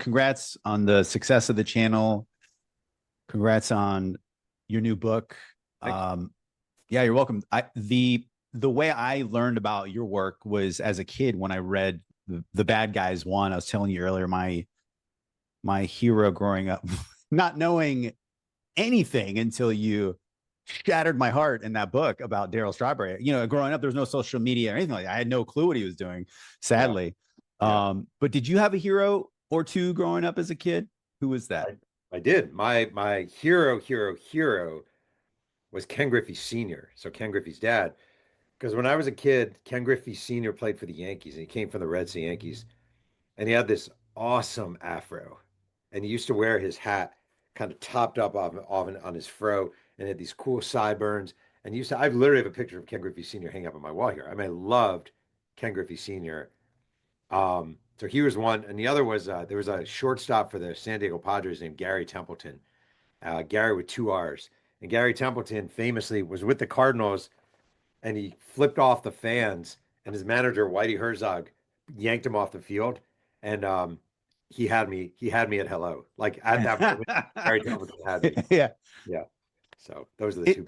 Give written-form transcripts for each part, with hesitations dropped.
congrats on the success of the channel. Congrats on your new book. Thanks. Yeah, you're welcome. The way I learned about your work was as a kid when I read the Bad Guys one. I was telling you earlier, my hero growing up, not knowing anything until you shattered my heart in that book about Darryl Strawberry. Growing up, there was no social media or anything like that. I had no clue what he was doing, sadly. Yeah. But did you have a hero or two growing up as a kid? Who was that? I did. My hero was Ken Griffey Sr. So Ken Griffey's dad. Because when I was a kid, Ken Griffey Sr. played for the Yankees and he came from the Red Sox Yankees. And he had this awesome afro. And he used to wear his hat kind of topped up on his fro and had these cool sideburns. And I literally have a picture of Ken Griffey Sr. hanging up on my wall here. I mean, I loved Ken Griffey Sr. So he was one, and the other was there was a shortstop for the San Diego Padres named Gary Templeton, Gary with two R's. And Gary Templeton famously was with the Cardinals, and he flipped off the fans, and his manager Whitey Herzog yanked him off the field, and he had me at hello. Like at that moment, Gary Templeton had me. Yeah. Yeah. So those are the two.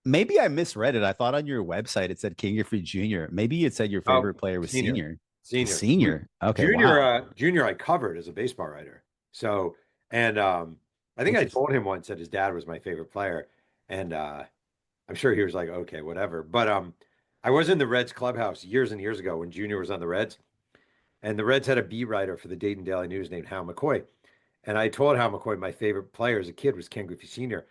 Maybe I misread it. I thought on your website it said King Griffey Jr. Maybe it said your favorite player was Senior. Senior. Okay. Junior I covered as a baseball writer. So, and I think I told him once that his dad was my favorite player. And I'm sure he was like, okay, whatever. But I was in the Reds clubhouse years and years ago when Junior was on the Reds. And the Reds had a beat writer for the Dayton Daily News named Hal McCoy. And I told Hal McCoy my favorite player as a kid was Ken Griffey Sr.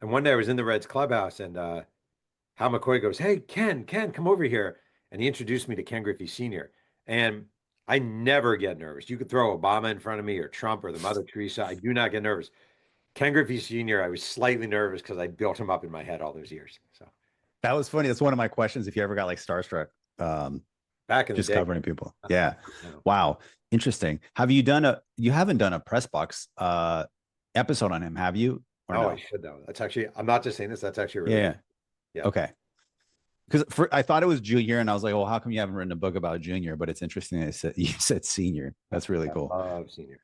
And one day I was in the Reds clubhouse and Hal McCoy goes, hey, Ken, come over here. And he introduced me to Ken Griffey Sr. And I never get nervous. You could throw Obama in front of me or Trump or the Mother Teresa. I do not get nervous. Ken Griffey Sr., I was slightly nervous because I built him up in my head all those years. So that was funny. That's one of my questions. If you ever got like starstruck, back in just the day, covering people. Yeah. Wow. Interesting. You haven't done a press box episode on him, have you? No, I should though. That's actually, I'm not just saying this. That's actually really yeah. Okay. Because I thought it was Junior, and I was like, well, how come you haven't written a book about Junior? But it's interesting that you said Senior. That's really cool. I love Senior.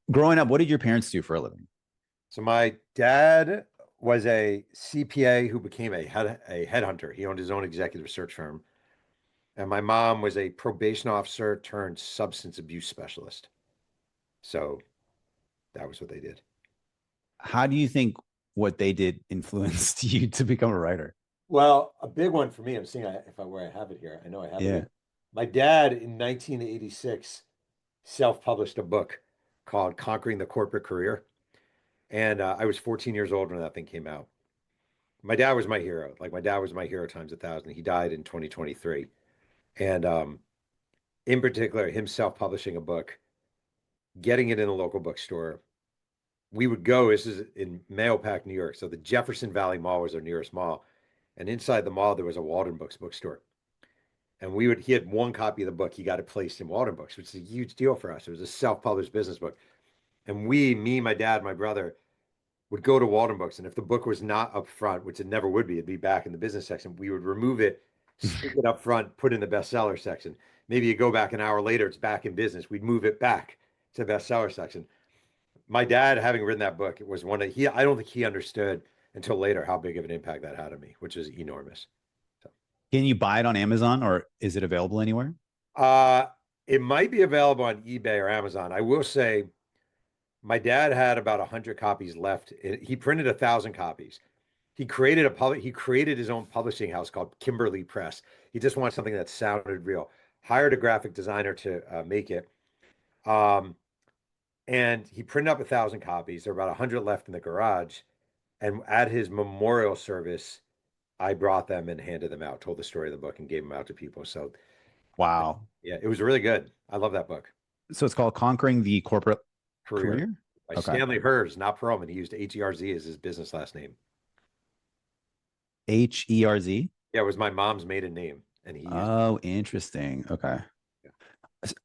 Growing up, what did your parents do for a living? So my dad was a CPA who became a headhunter. He owned his own executive search firm. And my mom was a probation officer turned substance abuse specialist. So that was what they did. How do you think what they did influenced you to become a writer? Well, a big one for me, I'm seeing where I have it here. I know I have it. My dad in 1986 self-published a book called Conquering the Corporate Career. And I was 14 years old when that thing came out. My dad was my hero. Like my dad was my hero times 1,000. He died in 2023. And in particular, him self-publishing a book, getting it in a local bookstore. We would go, this is in Mahopac, New York. So the Jefferson Valley Mall was our nearest mall. And inside the mall, there was a Walden Books bookstore. And he had one copy of the book. He got it placed in Walden Books, which is a huge deal for us. It was a self-published business book. And me, my dad, my brother, would go to Walden Books. And if the book was not up front, which it never would be, it'd be back in the business section, we would remove it, stick it up front, put it in the bestseller section. Maybe you go back an hour later, it's back in business. We'd move it back to the bestseller section. My dad, having written that book, it was I don't think he understood until later how big of an impact that had on me, which is enormous. So. Can you buy it on Amazon or is it available anywhere? It might be available on eBay or Amazon. I will say my dad had about 100 copies left. He printed 1,000 copies. He created his own publishing house called Kimberly Press. He just wanted something that sounded real. Hired a graphic designer to make it. And he printed up 1,000 copies. There were about 100 left in the garage. And at his memorial service, I brought them and handed them out, told the story of the book and gave them out to people. So, wow. Yeah, it was really good. I love that book. So it's called Conquering the Corporate Career? By Stanley Herz, not Pearlman. He used HERZ as his business last name. HERZ? Yeah, it was my mom's maiden name. And he interesting. Okay.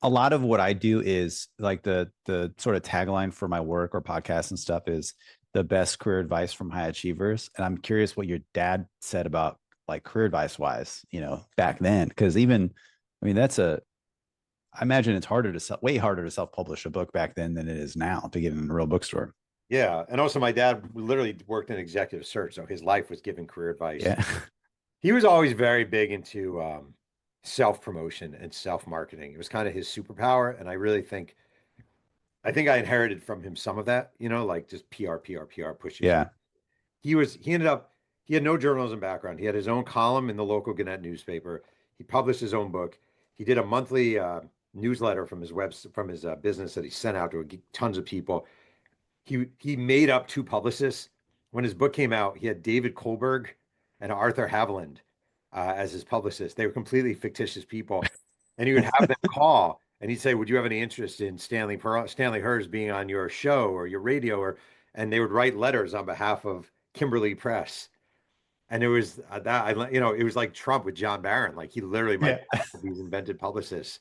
A lot of what I do is like the sort of tagline for my work or podcasts and stuff is the best career advice from high achievers. And I'm curious what your dad said about like career advice wise, back then. Cause even, I mean, I imagine it's harder to sell, way harder to self-publish a book back then than it is now to get in a real bookstore. Yeah. And also my dad literally worked in executive search. So his life was giving career advice. Yeah. He was always very big into self-promotion and self-marketing. It was kind of his superpower. And I think I inherited from him some of that, like just PR, PR, PR, push yourself. Yeah. He ended up, he had no journalism background. He had his own column in the local Gannett newspaper. He published his own book. He did a monthly newsletter from his business that he sent out to tons of people. He made up two publicists. When his book came out, he had David Kohlberg and Arthur Haviland as his publicists. They were completely fictitious people, and he would have them call, and he'd say, "Would you have any interest in Stanley Hers being on your show or your radio?" And they would write letters on behalf of Kimberly Press. And it was it was like Trump with John Barron. Like he literally might Yeah. have these invented publicists.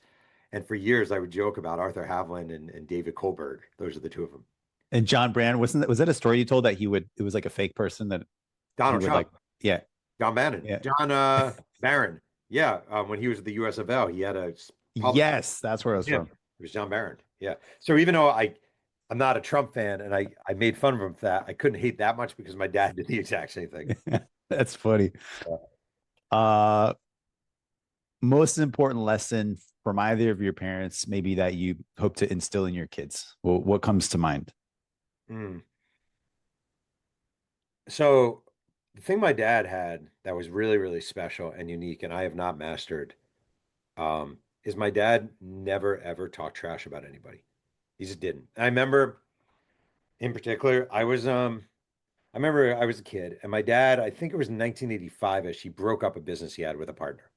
And for years, I would joke about Arthur Haviland and David Kohlberg. Those are the two of them. And John Brand, was that a story you told that it was like a fake person that he Donald would Trump, like, yeah. John Bannon, Yeah. John Barron. Yeah, when he was at the USFL, he had a Yes, that's where I was yeah, from. it was John Barron. Yeah. So even though I'm not a Trump fan and I made fun of him for that, I couldn't hate that much because my dad did the exact same thing. That's funny. Yeah. Uh, Most important lesson from either of your parents, maybe that you hope to instill in your kids. Well, what comes to mind? Mm. So the thing my dad had that was really, really special and unique, and I have not mastered, is my dad never ever talked trash about anybody. He just didn't. I remember in particular, I remember I was a kid and my dad, I think it was 1985 as he broke up a business he had with a partner.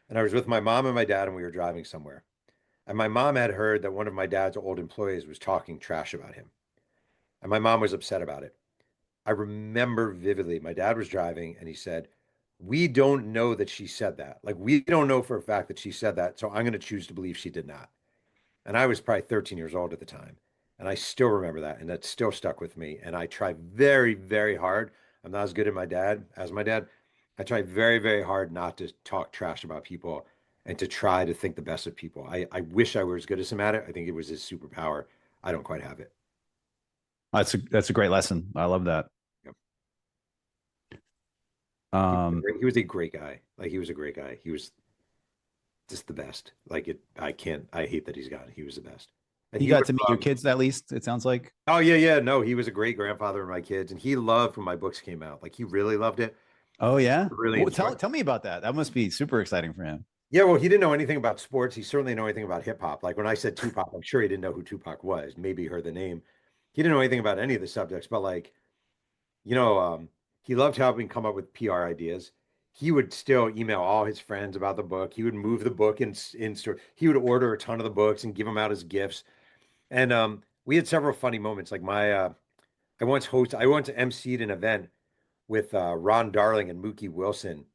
And I was with my mom and my dad and we were driving somewhere. And my mom had heard that one of my dad's old employees was talking trash about him. And my mom was upset about it. I remember vividly, my dad was driving and he said, "We don't know that she said that. Like, we don't know for a fact that she said that. So I'm going to choose to believe she did not." And I was probably 13 years old at the time. And I still remember that. And that still stuck with me. And I try very, very hard. I'm not as good as my dad. I try very, very hard not to talk trash about people and to try to think the best of people. I wish I were as good as him at it. I think it was his superpower. I don't quite have it. That's a great lesson. I love that. Yep. Um, He was a great guy. Like he was a great guy. He was just the best. I hate that he's gone. He was the best. And you he got would, to meet your kids at least, it sounds like. oh yeah, yeah. No, he was a great grandfather of my kids. And he loved when my books came out. Like he really loved it. Oh yeah. Really Well, enjoyed it. tell me about that. That must be super exciting for him. Yeah, well, he didn't know anything about sports. He certainly didn't know anything about hip hop. Like when I said Tupac, I'm sure he didn't know who Tupac was. Maybe he heard the name. He didn't know anything about any of the subjects, but like, you know, he loved helping come up with PR ideas. He would still email all his friends about the book. He would move the book in store. He would order a ton of the books and give them out as gifts. And we had several funny moments. Like I once emceed an event with Ron Darling and Mookie Wilson.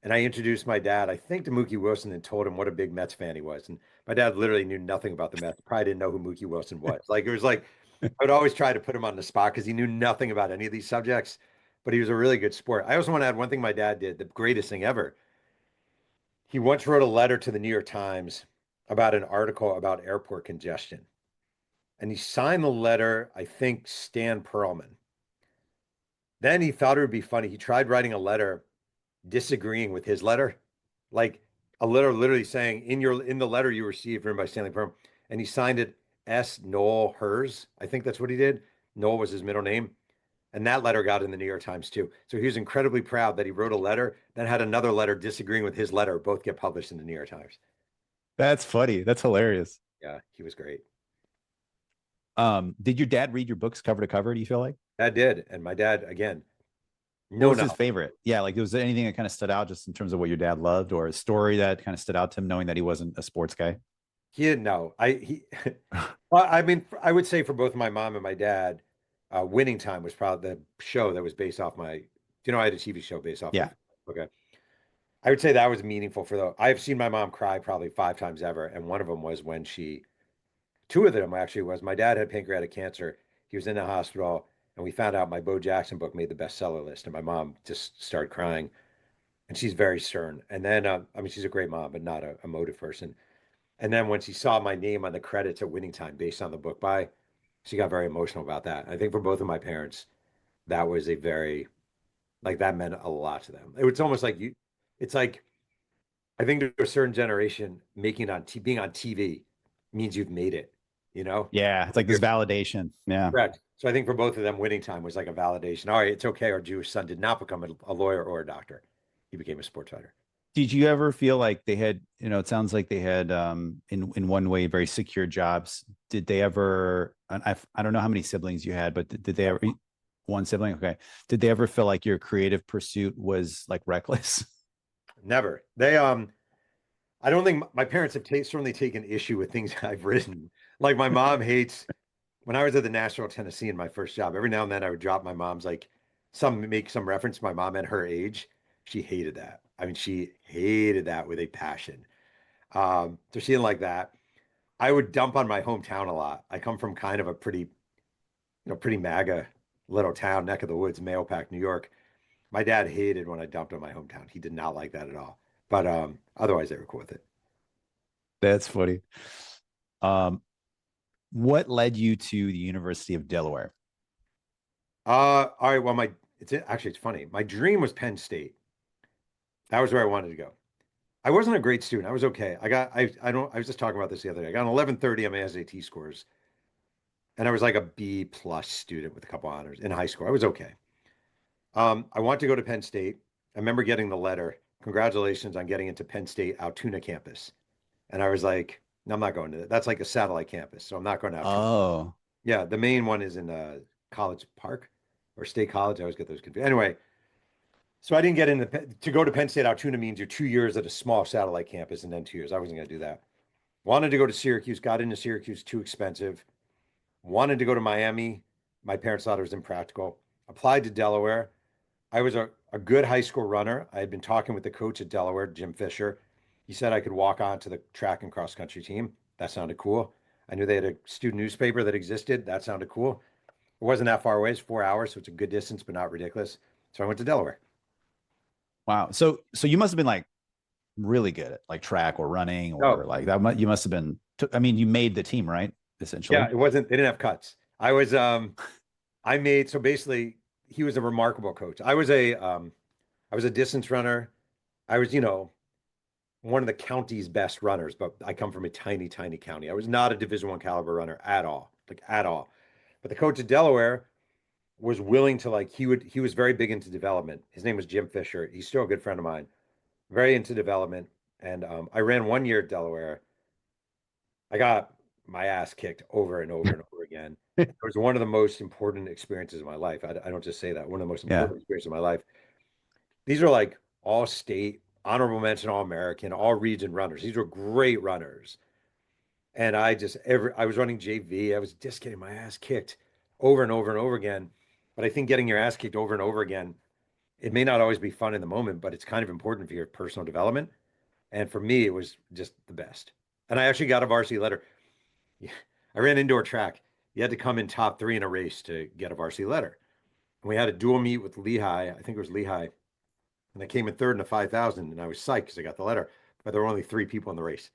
And I introduced my dad, I think, to Mookie Wilson and told him what a big Mets fan he was. And my dad literally knew nothing about the Mets. Probably didn't know who Mookie Wilson was. Like it was like I would always try to put him on the spot because he knew nothing about any of these subjects, but he was a really good sport. I also want to add one thing my dad did, the greatest thing ever. He once wrote a letter to the New York Times about an article about airport congestion. And he signed the letter, I think, Stan Pearlman. Then he thought it would be funny. He tried writing a letter disagreeing with his letter, like a letter literally saying in the letter you received written by Stanley Pearlman, and he signed it S. Noel Hers. I think that's what he did. Noel was his middle name. And that letter got in the New York Times too. So he was incredibly proud that he wrote a letter, then had another letter disagreeing with his letter, both get published in the New York Times. That's funny. That's hilarious. Yeah, he was great. Did your dad read your books cover to cover, do you feel like? Dad did. And my dad, again, What was his favorite? Yeah, like was there anything that kind of stood out just in terms of what your dad loved, or a story that kind of stood out to him knowing that he wasn't a sports guy? He didn't know. Well, I mean, I would say for both my mom and my dad, Winning Time was probably the show that was based off I had a TV show based off Yeah. of. Okay. I would say that was meaningful I've seen my mom cry probably 5 times ever. And one of them was when two of them actually was my dad had pancreatic cancer. He was in the hospital and we found out my Bo Jackson book made the bestseller list. And my mom just started crying and she's very stern. And then, I mean, she's a great mom, but not a emotive person. And then when she saw my name on the credits at Winning Time based on the book buy, she got very emotional about that. I think for both of my parents, that was a very, like, that meant a lot to them. It was almost like it's like, I think to a certain generation, being on TV means you've made it, you know? Yeah, it's like this validation. Yeah. Correct. So I think for both of them, Winning Time was like a validation. All right, it's okay. Our Jewish son did not become a lawyer or a doctor. He became a sports writer. Did you ever feel like they had, it sounds like they had in one way very secure jobs. Did they ever I don't know how many siblings you had, but did they ever one sibling? Okay. Did they ever feel like your creative pursuit was like reckless? Never. I don't think my parents have certainly taken issue with things I've written. Like my mom hates when I was at the Nashville, Tennessee in my first job. Every now and then I would drop my mom's like make some reference to my mom and her age. She hated that. I mean, she hated that with a passion. So she didn't like that. I would dump on my hometown a lot. I come from kind of a pretty MAGA little town, neck of the woods, Mahopac, New York. My dad hated when I dumped on my hometown. He did not like that at all. But otherwise, they were cool with it. That's funny. Um, what led you to the University of Delaware? All right. Well, it's funny. My dream was Penn State. That was where I wanted to go. I wasn't a great student. I was okay. I was just talking about this the other day. I got an 1130 on my SAT scores, and I was like a B plus student with a couple honors in high school. I was okay. I wanted to go to Penn State. I remember getting the letter. Congratulations on getting into Penn State Altoona campus. And I was like, no, I'm not going to that. That's like a satellite campus. So I'm not going to Altoona. Oh, Yeah, the main one is in College Park or State College. I always get those confused. Anyway, so I didn't get into to go to Penn State Altoona means you're 2 years at a small satellite campus and then 2 years. I wasn't going to do that. Wanted to go to Syracuse, got into Syracuse, too expensive. Wanted to go to Miami. My parents thought it was impractical. Applied to Delaware. I was a good high school runner. I had been talking with the coach at Delaware, Jim Fisher. He said I could walk on to the track and cross country team. That sounded cool. I knew they had a student newspaper that existed. That sounded cool. It wasn't that far away. It's 4 hours, so it's a good distance, but not ridiculous. So I went to Delaware. wow. So you must have been like really good at like track or running or Oh, like that. You must have been. I mean, you made the team, right? yeah, Essentially. it wasn't, they didn't have cuts. I made, so basically he was a remarkable coach. I was a distance runner. I was, one of the county's best runners, but I come from a tiny, tiny county. I was not a Division I caliber runner at all, like at all. But the coach at Delaware was willing to he was very big into development. His name was Jim Fisher. He's still a good friend of mine, very into development. And I ran 1 year at Delaware. I got my ass kicked over and over and over again. It was one of the most important experiences of my life. I don't just say that. One of the most Yeah. important experiences of my life. These are like all state, honorable mention, all American, all region runners. These were great runners. And I was running JV. I was just getting my ass kicked over and over and over again. But I think getting your ass kicked over and over again, it may not always be fun in the moment, but it's kind of important for your personal development. And for me, it was just the best. And I actually got a varsity letter. Yeah, I ran indoor track. You had to come in top three in a race to get a varsity letter. And we had a dual meet with Lehigh. I think it was Lehigh. And I came in third in the 5,000, and I was psyched because I got the letter. But there were only three people in the race.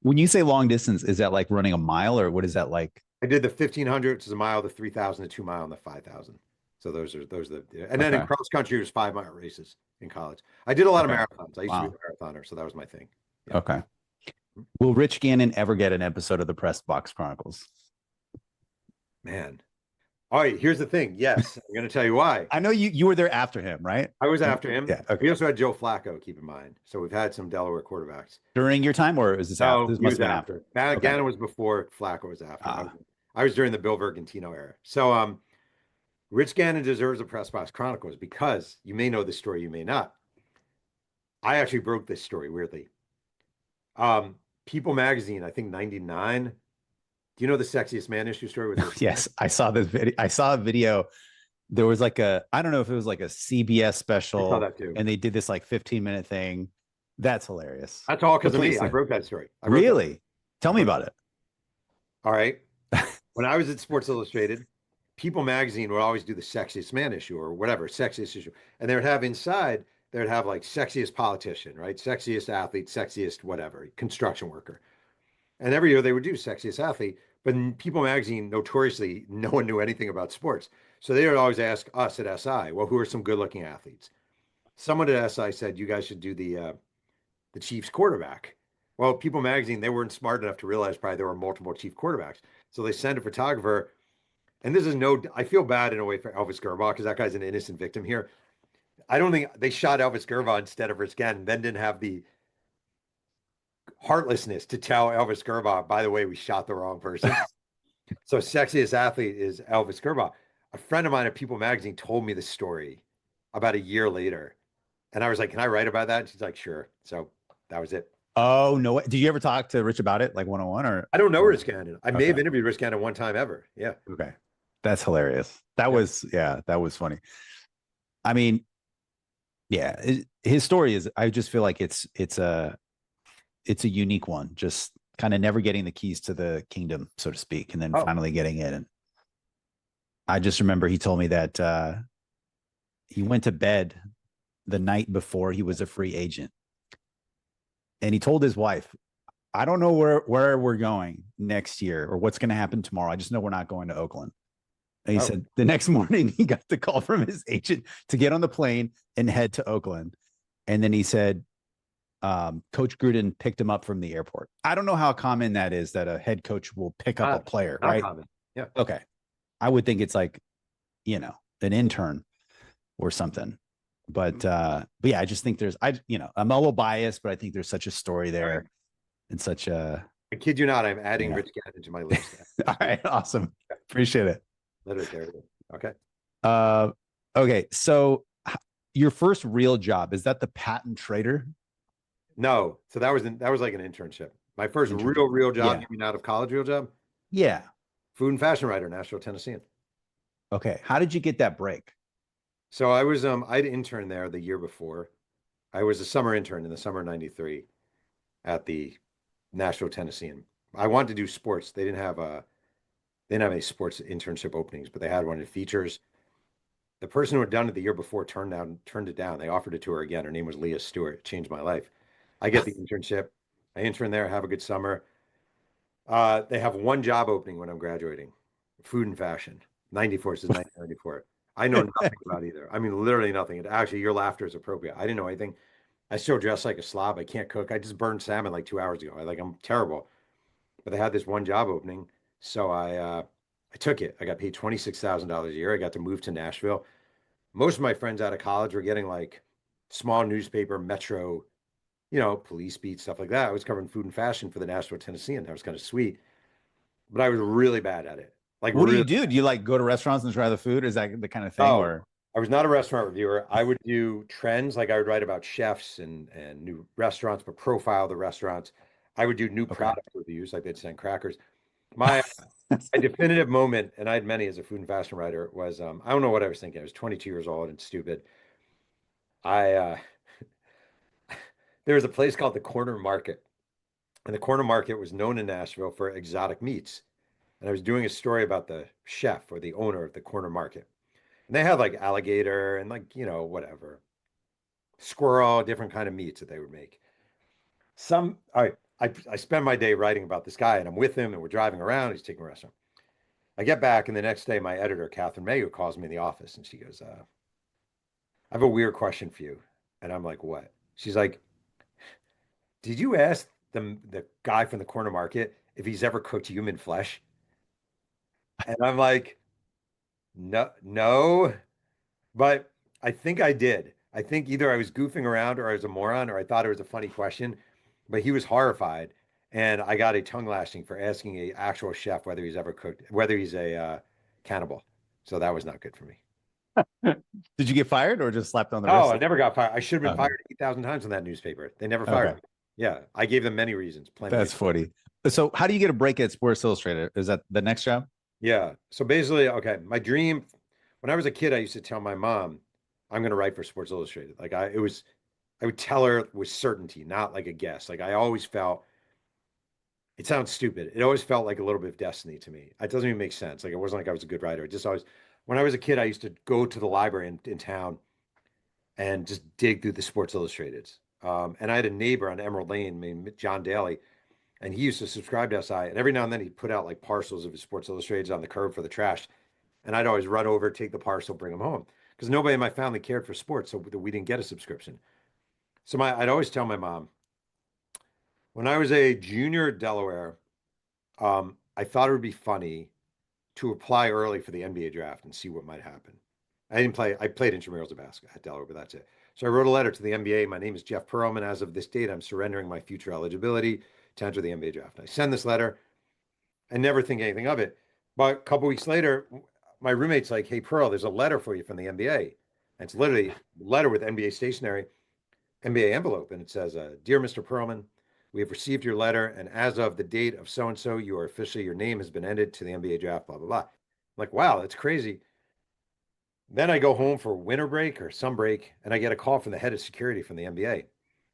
When you say long distance, is that like running a mile or what is that like? I did the 1,500, which is a mile, the 3,000, the 2 mile, and the 5,000. So and then in Okay. cross country, it was 5 mile races in college. I did a lot of Okay. marathons. I used to be Wow. a marathoner, so that was my thing. Yeah. Okay. Will Rich Gannon ever get an episode of the Press Box Chronicles? Man. All right, here's the thing. Yes, I'm going to tell you why. I know you were there after him, right? I was after him. Yeah. Okay. We also had Joe Flacco, keep in mind. So we've had some Delaware quarterbacks. During your time, or is this after? No, This he must was have been after. Okay. Gannon was before, Flacco was after. Ah, I was during the Bill Vergantino era. So Rich Gannon deserves a Press Box Chronicles because you may know this story, you may not. I actually broke this story weirdly. People Magazine, I think 99. Do you know the Sexiest Man issue story with Rich yes, Gannon? I saw this video. I saw a video. There was like I don't know if it was like a CBS I saw special, that too. and they did this like 15-minute thing. That's hilarious. That's all because of me. Please I say. broke that story. I wrote that. Really? Tell me about it. All right. When I was at Sports Illustrated, People Magazine would always do the Sexiest Man issue or whatever, Sexiest issue. And they would have inside they'd have like sexiest politician, right? Sexiest athlete, sexiest whatever, construction worker. And every year they would do sexiest athlete. But in People magazine, notoriously, no one knew anything about sports. So they would always ask us at SI, well, who are some good looking athletes? Someone at SI said, you guys should do the Chiefs quarterback. Well, People magazine, they weren't smart enough to realize probably there were multiple Chief quarterbacks. So they sent a photographer. And this is no, I feel bad in a way for Elvis Grbac because that guy's an innocent victim here. I don't think they shot Elvis Grbac instead of Rich Gannon, then didn't have the heartlessness to tell Elvis Grbac, by the way, we shot the wrong person. So sexiest athlete is Elvis Grbac. A friend of mine at People magazine told me the story about a year later. And I was like, can I write about that? And she's like, sure. So that was it. Oh, no way. Did you ever talk to Rich about it, like 101 or? I don't know or Rich Gannon. I may have interviewed Rich Gannon one time ever. Yeah. Okay. That's hilarious. That was funny. I mean, yeah, his story is, I just feel like it's a unique one, just kind of never getting the keys to the kingdom, so to speak, and then finally getting it. And I just remember he told me that he went to bed the night before he was a free agent. And he told his wife, I don't know where we're going next year or what's going to happen tomorrow. I just know we're not going to Oakland. And he said the next morning he got the call from his agent to get on the plane and head to Oakland. And then he said, Coach Gruden picked him up from the airport. I don't know how common that is, that a head coach will pick up a player, right? Common. Yeah. Okay. I would think it's like, an intern or something. But yeah, I just think I'm a little biased, but I think there's such a story there. Right. And such a, I kid you not, I'm adding Rich Gannon to my list. All right. Awesome. Appreciate it. Literally. Okay. Okay. So your first real job, is that the patent trader? No. So that was like an internship. My first real job, you mean out of college real job? Yeah. Food and fashion writer, Nashville, Tennessee. Okay. How did you get that break? So I was I'd interned there the year before. I was a summer intern in the summer of '93 at the Nashville, Tennessee. I wanted to do sports. They didn't have any sports internship openings, but they had one in features. The person who had done it the year before turned it down. They offered it to her again. Her name was Leah Stewart. It changed my life. I get the internship. I intern there, have a good summer. They have one job opening when I'm graduating, food and fashion. 94 says 1994. I know nothing about either. I mean, literally nothing. Actually, your laughter is appropriate. I didn't know anything. I still dress like a slob. I can't cook. I just burned salmon like 2 hours ago. I'm terrible. But they had this one job opening, so I took it. I got paid $26,000 a year. I got to move to Nashville. Most of my friends out of college were getting like small newspaper, metro, police beat, stuff like that. I was covering food and fashion for the Nashville Tennessean. That was kind of sweet, but I was really bad at it. Like, what do you do? Do you like go to restaurants and try the food? Is that the kind of thing? Or I was not a restaurant reviewer. I would do trends. Like I would write about chefs and new restaurants, but profile the restaurants. I would do new product reviews. Like they'd send crackers. My definitive moment, and I had many as a food and fashion writer, was I don't know what I was thinking. I was 22 years old and stupid. There was a place called the Corner Market, and the Corner Market was known in Nashville for exotic meats. And I was doing a story about the chef or the owner of the Corner Market. And they had like alligator and like, whatever, squirrel, different kind of meats that they would make. All right, I spend my day writing about this guy and I'm with him and we're driving around. He's taking a restaurant. I get back and the next day, my editor, Catherine Mayo, calls me in the office and she goes, I have a weird question for you. And I'm like, what? She's like, did you ask the guy from the Corner Market if he's ever cooked human flesh? And I'm like, no, but I think I did. I think either I was goofing around or I was a moron or I thought it was a funny question, but he was horrified. And I got a tongue lashing for asking a actual chef whether he's ever cooked, whether he's a cannibal. So that was not good for me. Did you get fired or just slapped on the wrist? Oh, I never got fired. I should have been fired 8,000 times in that newspaper. They never fired me. Yeah, I gave them many reasons. That's funny. So how do you get a break at Sports Illustrated? Is that the next job? Yeah. So basically, okay, my dream, when I was a kid, I used to tell my mom, I'm going to write for Sports Illustrated. I would tell her with certainty, not like a guess. Like I always felt, it sounds stupid. It always felt like a little bit of destiny to me. It doesn't even make sense. Like it wasn't like I was a good writer. It just always, when I was a kid, I used to go to the library in town and just dig through the Sports Illustrateds. And I had a neighbor on Emerald Lane named John Daly, and he used to subscribe to SI. And every now and then he'd put out like parcels of his Sports Illustrateds on the curb for the trash. And I'd always run over, take the parcel, bring them home because nobody in my family cared for sports, so we didn't get a subscription. So I'd always tell my mom when I was a junior at Delaware, I thought it would be funny to apply early for the NBA draft and see what might happen. I didn't play. I played intramurals at Delaware, but that's it. So I wrote a letter to the NBA. My name is Jeff Pearlman. As of this date, I'm surrendering my future eligibility to enter the NBA draft. I send this letter and never think anything of it. But a couple weeks later, my roommate's like, "Hey, Pearl, there's a letter for you from the NBA." And it's literally a letter with NBA stationery, NBA envelope, and it says, "Dear Mr. Pearlman, we have received your letter, and as of the date of so and so, your name has been entered to the NBA draft." Blah blah blah. I'm like, wow, that's crazy. Then I go home for winter break or some break, and I get a call from the head of security from the NBA.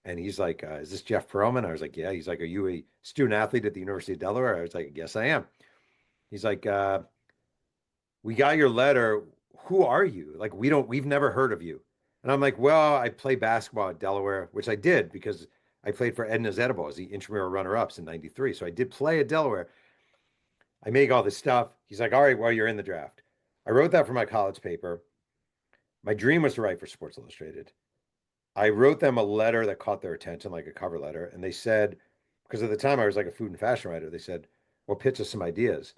And he's like, "Is this Jeff Pearlman?" I was like, "Yeah." He's like, "Are you a student athlete at the University of Delaware?" I was like, "Yes, I am." He's like, "We got your letter. Who are you? Like, we've never heard of you." And I'm like, "Well, I play basketball at Delaware," which I did because I played for Edna's Edible as the intramural runner-ups in '93. So I did play at Delaware. I make all this stuff. He's like, "All right, well, you're in the draft." I wrote that for my college paper. My dream was to write for Sports Illustrated. I wrote them a letter that caught their attention, like a cover letter. And they said, because at the time I was like a food and fashion writer, they said, "Well, pitch us some ideas."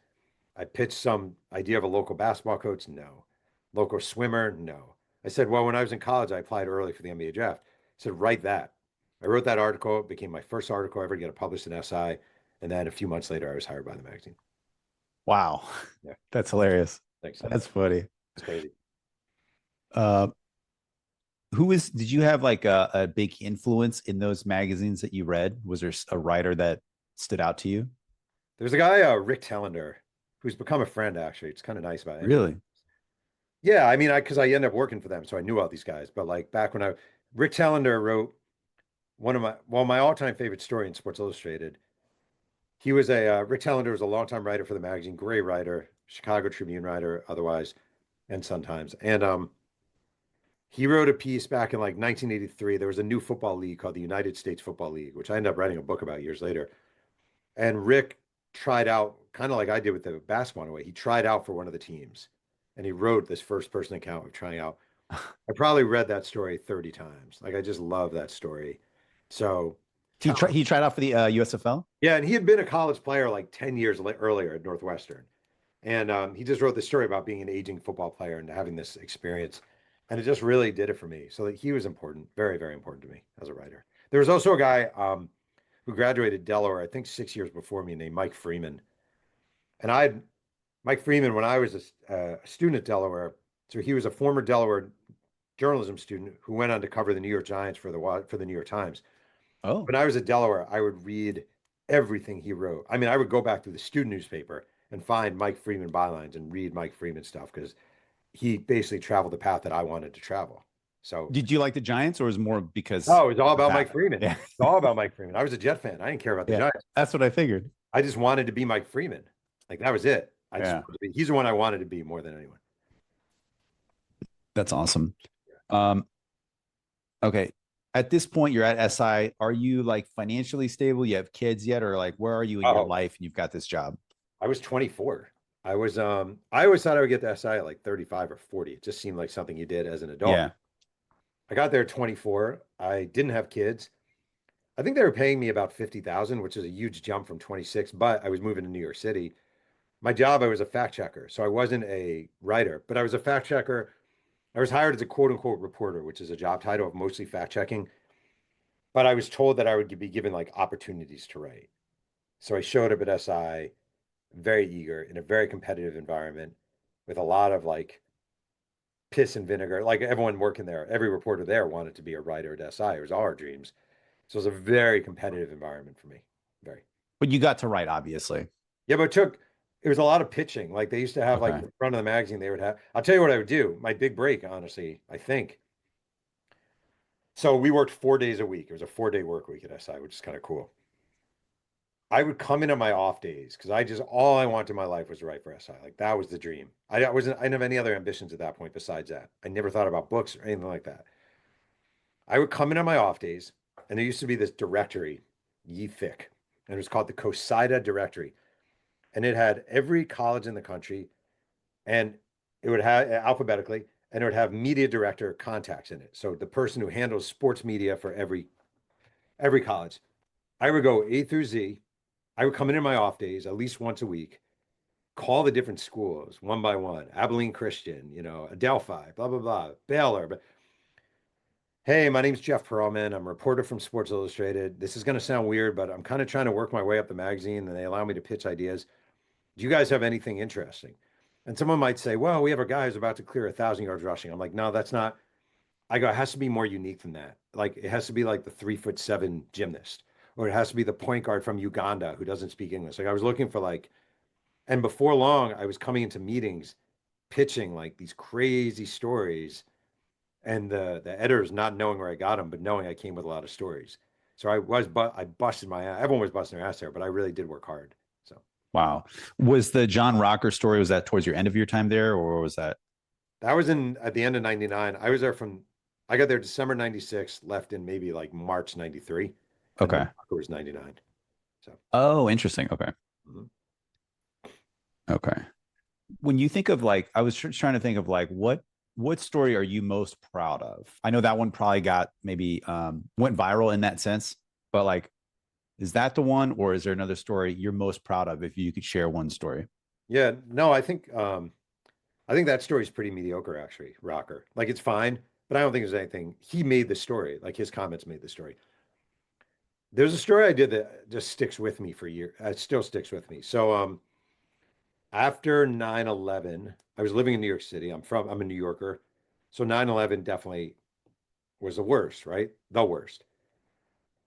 I pitched some idea of a local basketball coach. No. Local swimmer. No. I said, "Well, when I was in college, I applied early for the NBA draft." I said, "Write that." I wrote that article. It became my first article ever to get it published in SI. And then a few months later, I was hired by the magazine. Wow. Yeah. That's hilarious. Thanks. That's funny. It's crazy. Uh, did you have like a big influence in those magazines that you read? Was there a writer that stood out to you? There's a guy, Rick Tellender, who's become a friend, actually. It's kind of nice about it. Really? Yeah, I mean, because I ended up working for them, so I knew all these guys. But like back when Rick Tellender wrote my all-time favorite story in Sports Illustrated. He was Rick Tellender was a longtime writer for the magazine, great writer, Chicago Tribune writer, otherwise, and Sun Times. And he wrote a piece back in like 1983. There was a new football league called the United States Football League, which I ended up writing a book about years later. And Rick tried out, kind of like I did with the basketball in a way. He tried out for one of the teams, and he wrote this first-person account of trying out. I probably read that story 30 times. Like I just love that story. So He tried out for the USFL? yeah, and he had been a college player like 10 years earlier at Northwestern. And he just wrote this story about being an aging football player and having this experience. And it just really did it for me. So he was important, very, very important to me as a writer. There was also a guy who graduated Delaware, I think 6 years before me, named Mike Freeman. And I had Mike Freeman when I was a student at Delaware. So he was a former Delaware journalism student who went on to cover the New York Giants for the New York Times. Oh, When I was at Delaware, I would read everything he wrote. I mean, I would go back through the student newspaper and find Mike Freeman bylines and read Mike Freeman stuff because he basically traveled the path that I wanted to travel. So, did you like the Giants, or was it more because oh, it's all the about Mike path? Freeman. Yeah, It's all about Mike Freeman. I was a Jet fan. I didn't care about the yeah, Giants. that's what I figured. I just wanted to be Mike Freeman. Like that was it. I just Yeah, wanted to be, he's the one I wanted to be more than anyone. that's awesome. Um, okay. At this point, you're at SI. Are you like financially stable? You have kids yet, or like where are you in your Oh, life and you've got this job? I was 24. I always thought I would get to SI at like 35 or 40. It just seemed like something you did as an adult. Yeah. I got there at 24. I didn't have kids. I think they were paying me about 50,000, which is a huge jump from 26, but I was moving to New York City. My job, I was a fact checker. So I wasn't a writer, but I was a fact checker. I was hired as a quote unquote reporter, which is a job title of mostly fact checking. But I was told that I would be given like opportunities to write. So I showed up at SI very eager in a very competitive environment with a lot of like piss and vinegar. Like everyone working there, every reporter there wanted to be a writer at SI. It was all our dreams. So it was a very competitive environment for me. Very. But you got to write, obviously. Yeah, but it was a lot of pitching. Like they used to have like Okay. the front of the magazine, they would have. I'll tell you what I would do. My big break, honestly, I think. So we worked 4 days a week. It was a 4 day work week at SI, which is kind of cool. I would come in on my off days because all I wanted in my life was to write for SI. Like that was the dream. I didn't have any other ambitions at that point besides that. I never thought about books or anything like that. I would come in on my off days, and there used to be this directory, ye thick, and it was called the COSIDA directory. And it had every college in the country, and it would have alphabetically, and it would have media director contacts in it. So the person who handles sports media for every college. I would go A through Z. I would come in my off days at least once a week, call the different schools one by one. Abilene Christian, Adelphi, blah blah blah, Baylor. But hey, my name's Jeff Pearlman. I'm a reporter from Sports Illustrated. This is going to sound weird, but I'm kind of trying to work my way up the magazine, and they allow me to pitch ideas. Do you guys have anything interesting? And someone might say, well, we have a guy who's about to clear 1,000 yards rushing. I'm like, no, that's not. I go, it has to be more unique than that. Like, it has to be like the 3'7" gymnast, or it has to be the point guard from Uganda who doesn't speak English. Like, I was looking for like, and before long, I was coming into meetings pitching like these crazy stories, and the editors not knowing where I got them, but knowing I came with a lot of stories. So I busted my ass. Everyone was busting their ass there, but I really did work hard. So. Wow. Was the John Rocker story, was that towards your end of your time there, or was that? That was in at the end of 99. I got there December 96, left in maybe like March 93, and then Okay. it was 99. So, Oh, interesting. Okay. mhm. Okay. When you think of like, I was trying to think of like, what story are you most proud of? I know that one probably got maybe went viral in that sense, but like, is that the one, or is there another story you're most proud of if you could share one story? Yeah, no, I think that story's pretty mediocre actually, Rocker. Like it's fine, but I don't think there's anything. He made the story, like his comments made the story. There's a story I did that just sticks with me for years. It still sticks with me. So after 9/11, I was living in New York City. I'm a New Yorker. So 9/11 definitely was the worst, right? The worst.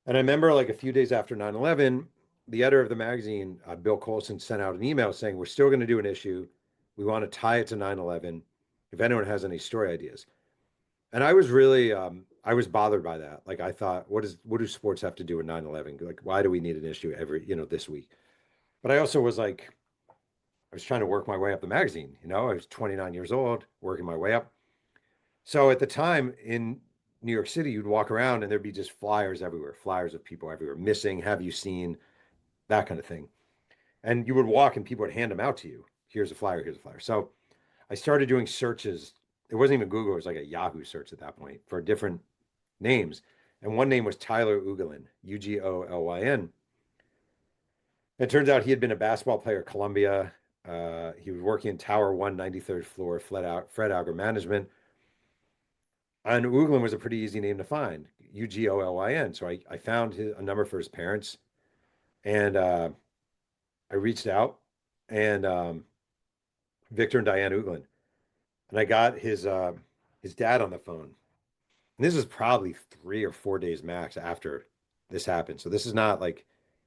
And I remember like a few days after 9/11, the editor of the magazine, Bill Colson, sent out an email saying, we're still going to do an issue. We want to tie it to 9/11 if anyone has any story ideas. And I was really, I was bothered by that. Like I thought, what do sports have to do with 9/11? Like, why do we need an issue this week? But I also was like, I was trying to work my way up the magazine. I was 29 years old, working my way up. So at the time in New York City, you'd walk around and there'd be just flyers everywhere, flyers of people everywhere, missing, have you seen, that kind of thing. And you would walk and people would hand them out to you. Here's a flyer, here's a flyer. So I started doing searches. It wasn't even Google, it was like a Yahoo search at that point for different names. And one name was Tyler Uglin, Ugollyn. It turns out he had been a basketball player at Columbia. He was working in Tower 1, 93rd floor, Fred Auger Management. And Uglin was a pretty easy name to find, Ugollyn. So I found a number for his parents, and I reached out, and Victor and Diane Uglin, and I got his dad on the phone. And this is probably 3 or 4 days max after this happened. So this is not like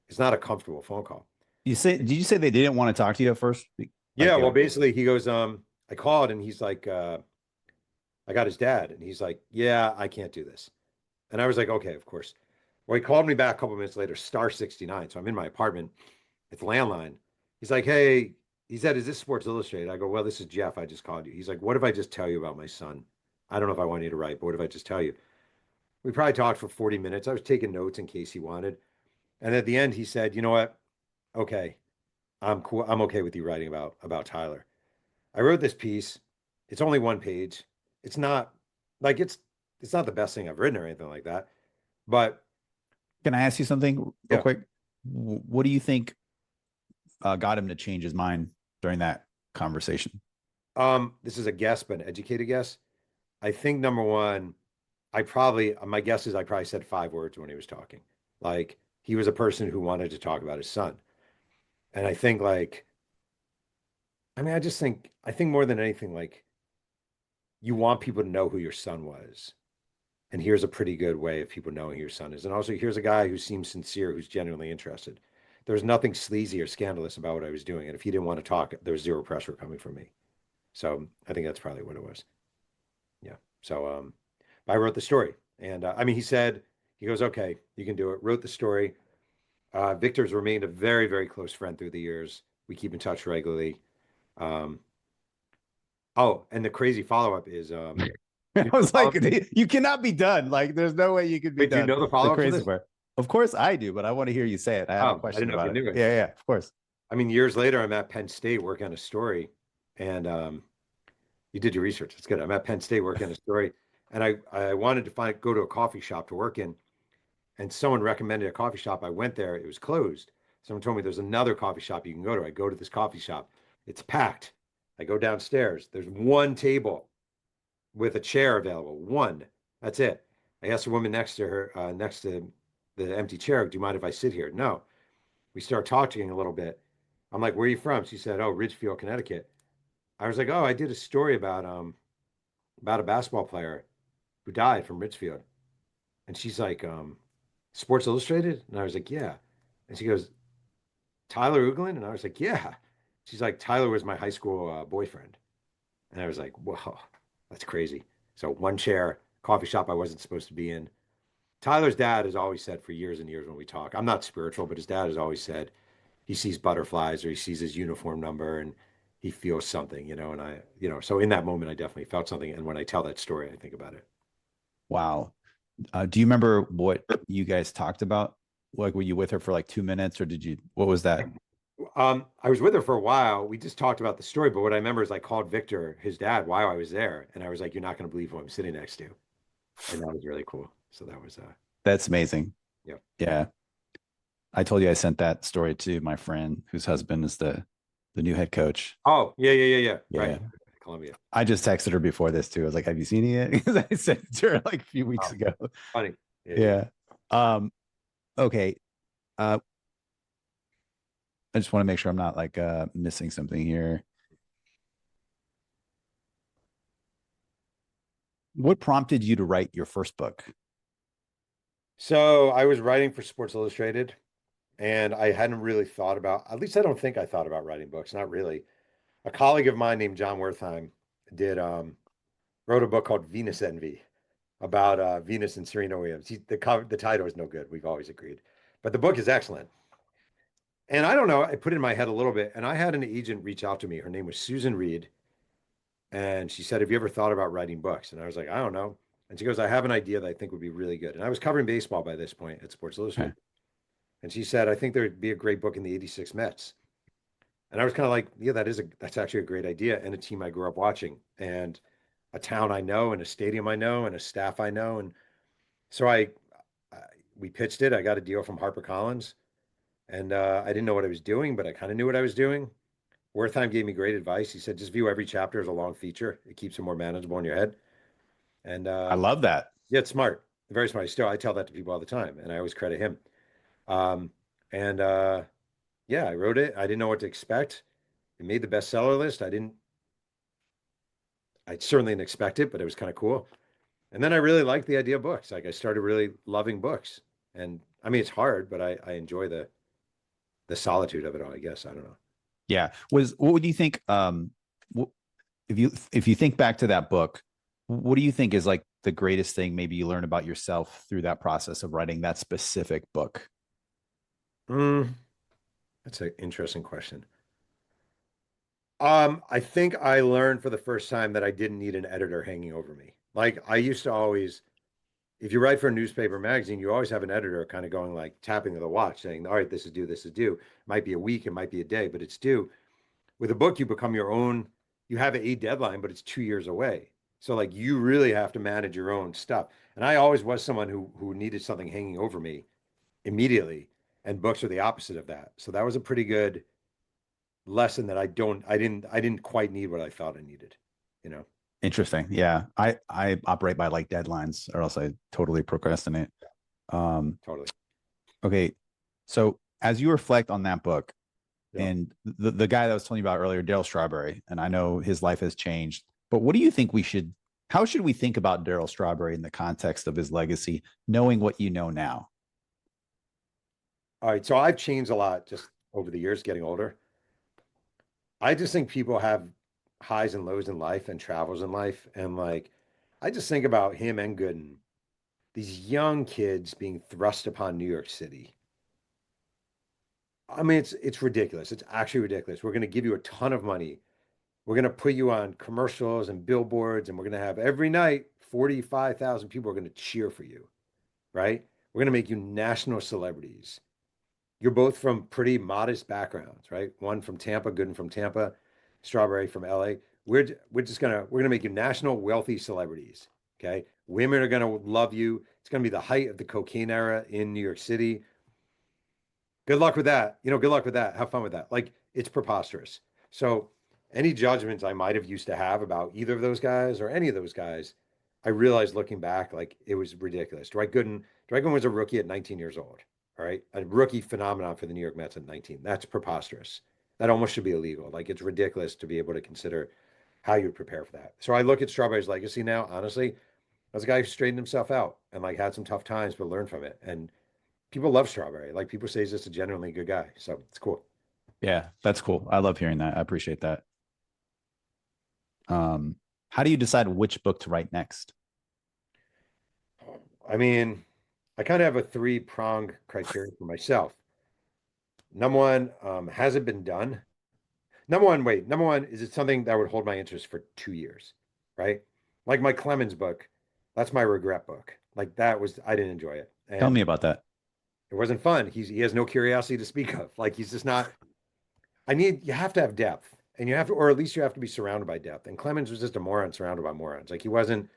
it's not a comfortable phone call. Did you say they didn't want to talk to you at first? Like Yeah, they well, were, basically he goes, I called and he's like, I got his dad, and he's like, yeah, I can't do this. And I was like, okay, of course. Well, he called me back a couple minutes later, star 69. So I'm in my apartment. It's landline. He's like, hey, he said, is this Sports Illustrated? I go, well, this is Jeff. I just called you. He's like, what if I just tell you about my son? I don't know if I want you to write, but what if I just tell you? We probably talked for 40 minutes. I was taking notes in case he wanted. And at the end, he said, you know what? Okay, I'm cool. I'm okay with you writing about Tyler. I wrote this piece. It's only one page. It's not like it's not the best thing I've written or anything like that. But can I ask you something real yeah, quick? What do you think got him to change his mind during that conversation? this is a guess, but an educated guess. I think number one, my guess is I probably said 5 words when he was talking. Like he was a person who wanted to talk about his son. And I think like, I mean, I think more than anything, like you want people to know who your son was. And here's a pretty good way of people knowing who your son is. And also here's a guy who seems sincere, who's genuinely interested. There was nothing sleazy or scandalous about what I was doing. And if he didn't want to talk, there was zero pressure coming from me. So I think that's probably what it was. Yeah. So I wrote the story. And I mean, he goes, okay, you can do it. Wrote the story. Victor's remained a very, very close friend through the years. We keep in touch regularly. Um, oh, and the crazy follow up is I You know the was like, follow-up? you cannot be done. Like, there's no way you could be Wait, do you done. know the The follow-up to crazy this? part. Of course I do, but I want to hear you say it. I have a Oh, I question didn't know if about you it. knew it. Yeah, yeah, of course. I mean, years later, I'm at Penn State working on a story, and you did your research. It's good. I'm at Penn State working on a story, and I wanted to go to a coffee shop to work in, and someone recommended a coffee shop. I went there. It was closed. Someone told me there's another coffee shop you can go to. I go to this coffee shop. It's packed. I go downstairs. There's one table with a chair available. One. That's it. I asked the woman next to her, next to the empty chair, "Do you mind if I sit here?" No. We start talking a little bit. I'm like, "Where are you from?" She said, "Oh, Ridgefield, Connecticut." I was like, "Oh, I did a story about a basketball player who died from Ridgefield." And she's like, Sports Illustrated? And I was like, "Yeah." And she goes, "Tyler Uglin?" And I was like, "Yeah." She's like, "Tyler was my high school boyfriend." And I was like, "Whoa, that's crazy." So one chair, coffee shop I wasn't supposed to be in. Tyler's dad has always said for years and years when we talk, I'm not spiritual, but his dad has always said he sees butterflies or he sees his uniform number and he feels something, and so in that moment, I definitely felt something. And when I tell that story, I think about it. Wow. Do you remember what you guys talked about? Like, were you with her for like 2 minutes, or what was that? I was with her for a while. We just talked about the story, but what I remember is I called Victor, his dad, while I was there, and I was like, "You're not going to believe who I'm sitting next to," and that was really cool. So that was, That's amazing. yeah. Yeah. I told you I sent that story to my friend whose husband is the new head coach. Oh, yeah, yeah, yeah, yeah. Yeah. Right, Columbia. I just texted her before this too. I was like, "Have you seen it yet?" Because I sent it to her like a few weeks Oh, ago. funny. Yeah, yeah. Yeah. Um, okay. Uh, I just want to make sure I'm not like missing something here. What prompted you to write your first book? So I was writing for Sports Illustrated, and I hadn't really thought about. At least I don't think I thought about writing books. Not really. A colleague of mine named John Wertheim did wrote a book called Venus Envy about Venus and Serena Williams. The title is no good. We've always agreed, but the book is excellent. And I don't know, I put it in my head a little bit, and I had an agent reach out to me. Her name was Susan Reed, and she said, "Have you ever thought about writing books?" And I was like, "I don't know." And she goes, "I have an idea that I think would be really good." And I was covering baseball by this point at Sports Okay. Illustrated. And she said, "I think there'd be a great book in the '86 Mets." And I was kind of like, "Yeah, that's actually a great idea, and a team I grew up watching, and a town I know, and a stadium I know, and a staff I know." And so I we pitched it. I got a deal from HarperCollins, and I didn't know what I was doing, but I kind of knew what I was doing. Wertheim gave me great advice. He said, "Just view every chapter as a long feature. It keeps it more manageable in your head." And I love that. yeah, it's smart, very smart. Still, I tell that to people all the time, and I always credit him. Um, and yeah, I wrote it. I didn't know what to expect. It made the bestseller list. I certainly didn't expect it, but it was kind of cool. And then I really liked the idea of books. Like I started really loving books. And I mean, it's hard, but I enjoy the solitude of it all, I guess. I don't know. Yeah. What would you think? If you think back to that book, what do you think is like the greatest thing maybe you learn about yourself through that process of writing that specific book? Mm, that's an interesting question. I think I learned for the first time that I didn't need an editor hanging over me. Like I used to always, if you write for a newspaper magazine, you always have an editor kind of going like tapping the watch, saying, "All right, this is due, this is due." It might be a week, it might be a day, but it's due. With a book, you become your own, you have a deadline, but it's 2 years away. So like you really have to manage your own stuff. And I always was someone who needed something hanging over me immediately. And books are the opposite of that. So that was a pretty good lesson that I didn't quite need what I thought I needed, you know. Interesting. Yeah. I operate by like deadlines or else I totally procrastinate. Um, Totally. okay. So as you reflect on that book Yeah. and the guy that I was telling you about earlier, Daryl Strawberry, and I know his life has changed, but what do you think how should we think about Daryl Strawberry in the context of his legacy, knowing what you know now? All right. So I've changed a lot just over the years, getting older. I just think people have highs and lows in life and travels in life. And like, I just think about him and Gooden, these young kids being thrust upon New York City. I mean, it's ridiculous. It's actually ridiculous. We're going to give you a ton of money. We're going to put you on commercials and billboards, and we're going to have every night 45,000 people are going to cheer for you, right? We're going to make you national celebrities. You're both from pretty modest backgrounds, right? One from Tampa, Gooden from Tampa, Strawberry from LA. We're gonna make you national wealthy celebrities. Okay. Women are gonna love you. It's gonna be the height of the cocaine era in New York City. Good luck with that. Good luck with that. Have fun with that. Like it's preposterous. So any judgments I might have used to have about either of those guys or any of those guys, I realized looking back, like it was ridiculous. Dwight Gooden was a rookie at 19 years old. All right. A rookie phenomenon for the New York Mets at 19. That's preposterous. That almost should be illegal. Like it's ridiculous to be able to consider how you would prepare for that. So I look at Strawberry's legacy now, honestly, as a guy who straightened himself out and like had some tough times, but learned from it. And people love Strawberry. Like people say he's just a genuinely good guy. So it's cool. Yeah, that's cool. I love hearing that. I appreciate that. How do you decide which book to write next? I mean, I kind of have a three-pronged criteria for myself. Number one, has it been done? Number one, is it something that would hold my interest for 2 years? Right? Like my Clemens book, that's my regret book. Like I didn't enjoy it. Tell me And about that. it wasn't fun. He has no curiosity to speak of. Like he's just not, you have to have depth and you have to, or at least you have to be surrounded by depth. And Clemens was just a moron surrounded by morons. Like it wasn't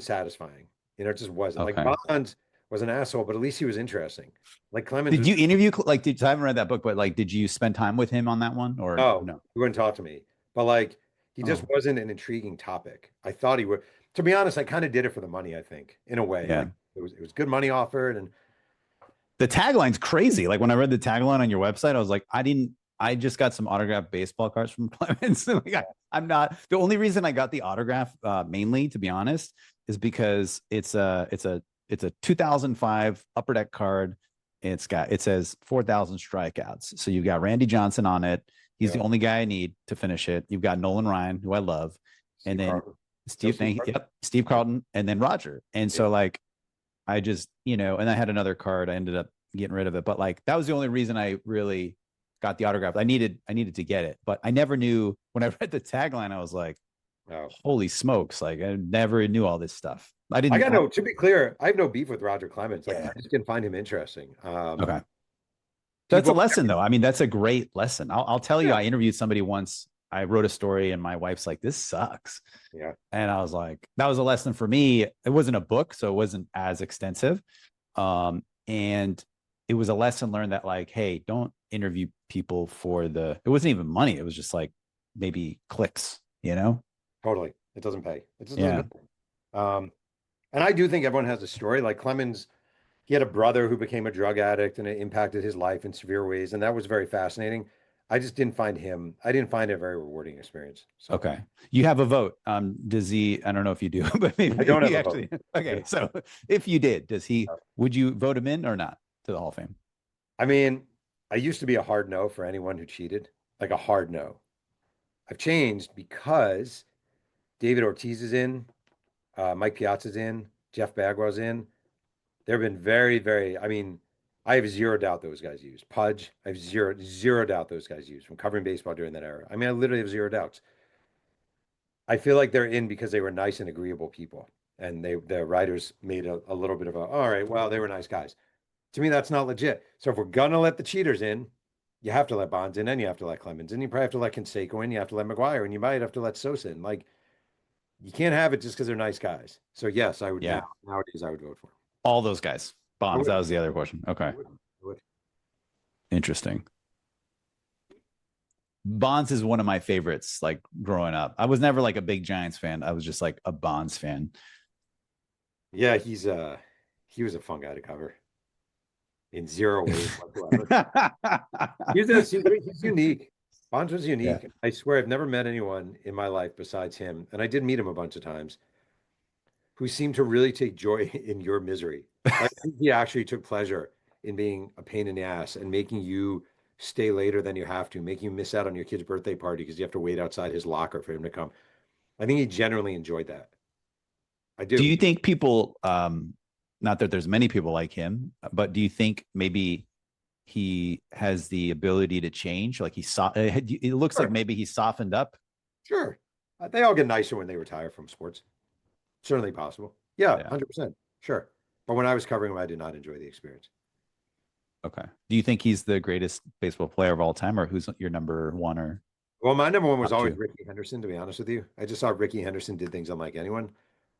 satisfying. It just wasn't. Like Okay. Bonds was an asshole, but at least he was interesting. Like Clemens Did was, you interview like I haven't read that book, but like did you spend time with him on that one or no, no? he wouldn't talk to me. But like he just Oh, wasn't an intriguing topic. I thought he would. To be honest, I kind of did it for the money, I think, in a way. yeah. Like it was good money offered. And The tagline's crazy. Like when I read the tagline on your website, I was like, I just got some autographed baseball cards from Clemens. Like I'm not the only reason I got the autograph, mainly to be honest, is because it's a 2005 Upper Deck card. It says 4,000 strikeouts. So you've got Randy Johnson on it. He's the only guy I need to finish it. You've got Nolan Ryan, who I love, and Steve then Carlton. Steve Carlton, and then Roger. And so like I just, and I had another card. I ended up getting rid of it, but like that was the only reason I really got the autograph. I needed to get it, but I never knew when I read the tagline, I was like, Oh. holy smokes. Like I never knew all this stuff. To be clear, I have no beef with Roger Clemens. Like Yeah. I just didn't find him interesting. Okay. That's a People, lesson though. I mean, that's a great lesson. I'll tell you, yeah, I interviewed somebody once. I wrote a story and my wife's like, this sucks. yeah, And I was like, that was a lesson for me. It wasn't a book, so it wasn't as extensive. And it was a lesson learned that like, hey, don't interview people it wasn't even money. It was just like maybe clicks, totally. It doesn't pay. It just Yeah. doesn't pay. And I do think everyone has a story. Like Clemens, he had a brother who became a drug addict and it impacted his life in severe ways. And that was very fascinating. I didn't find it a very rewarding experience. So Okay. You have a vote. I don't know if you do, but maybe I don't have you a actually, vote. okay. So if you did, would you vote him in or not to the Hall of Fame? I mean, I used to be a hard no for anyone who cheated, like a hard no. I've changed because David Ortiz is in, Mike Piazza's in, Jeff Bagwell's in. There have been very, very, I mean, I have zero doubt those guys used. Pudge, I have zero doubt those guys used from covering baseball during that era. I mean, I literally have zero doubts. I feel like they're in because they were nice and agreeable people. And the writers made a little bit of all right, well, they were nice guys. To me, that's not legit. So if we're gonna let the cheaters in, you have to let Bonds in and you have to let Clemens in. You probably have to let Canseco in, you have to let McGuire, and you might have to let Sosa in. Like you can't have it just because they're nice guys. So yes, I would Yeah. nowadays I would vote for them. All those guys. I Bonds. would. That was the other question. I Okay. would. I would. Interesting. Bonds is one of my favorites, like growing up. I was never like a big Giants fan. I was just like a Bonds fan. Yeah, he was a fun guy to cover in zero ways whatsoever. He's unique. Bonds was Yeah. unique. I swear I've never met anyone in my life besides him, and I did meet him a bunch of times, who seemed to really take joy in your misery. Like I think he actually took pleasure in being a pain in the ass and making you stay later than you have to, making you miss out on your kid's birthday party because you have to wait outside his locker for him to come. I think he genuinely enjoyed that. I Do do. you think people, not that there's many people like him, but do you think maybe he has the ability to change? Like it looks like Sure. maybe he softened up. Sure. They all get nicer when they retire from sports. Certainly possible. Yeah, Yeah. 100%. Sure. But when I was covering him, I did not enjoy the experience. Okay. Do you think he's the greatest baseball player of all time, or who's your number one or Well, my number one was top always two? Ricky Henderson, to be honest with you. I just saw Ricky Henderson did things unlike anyone.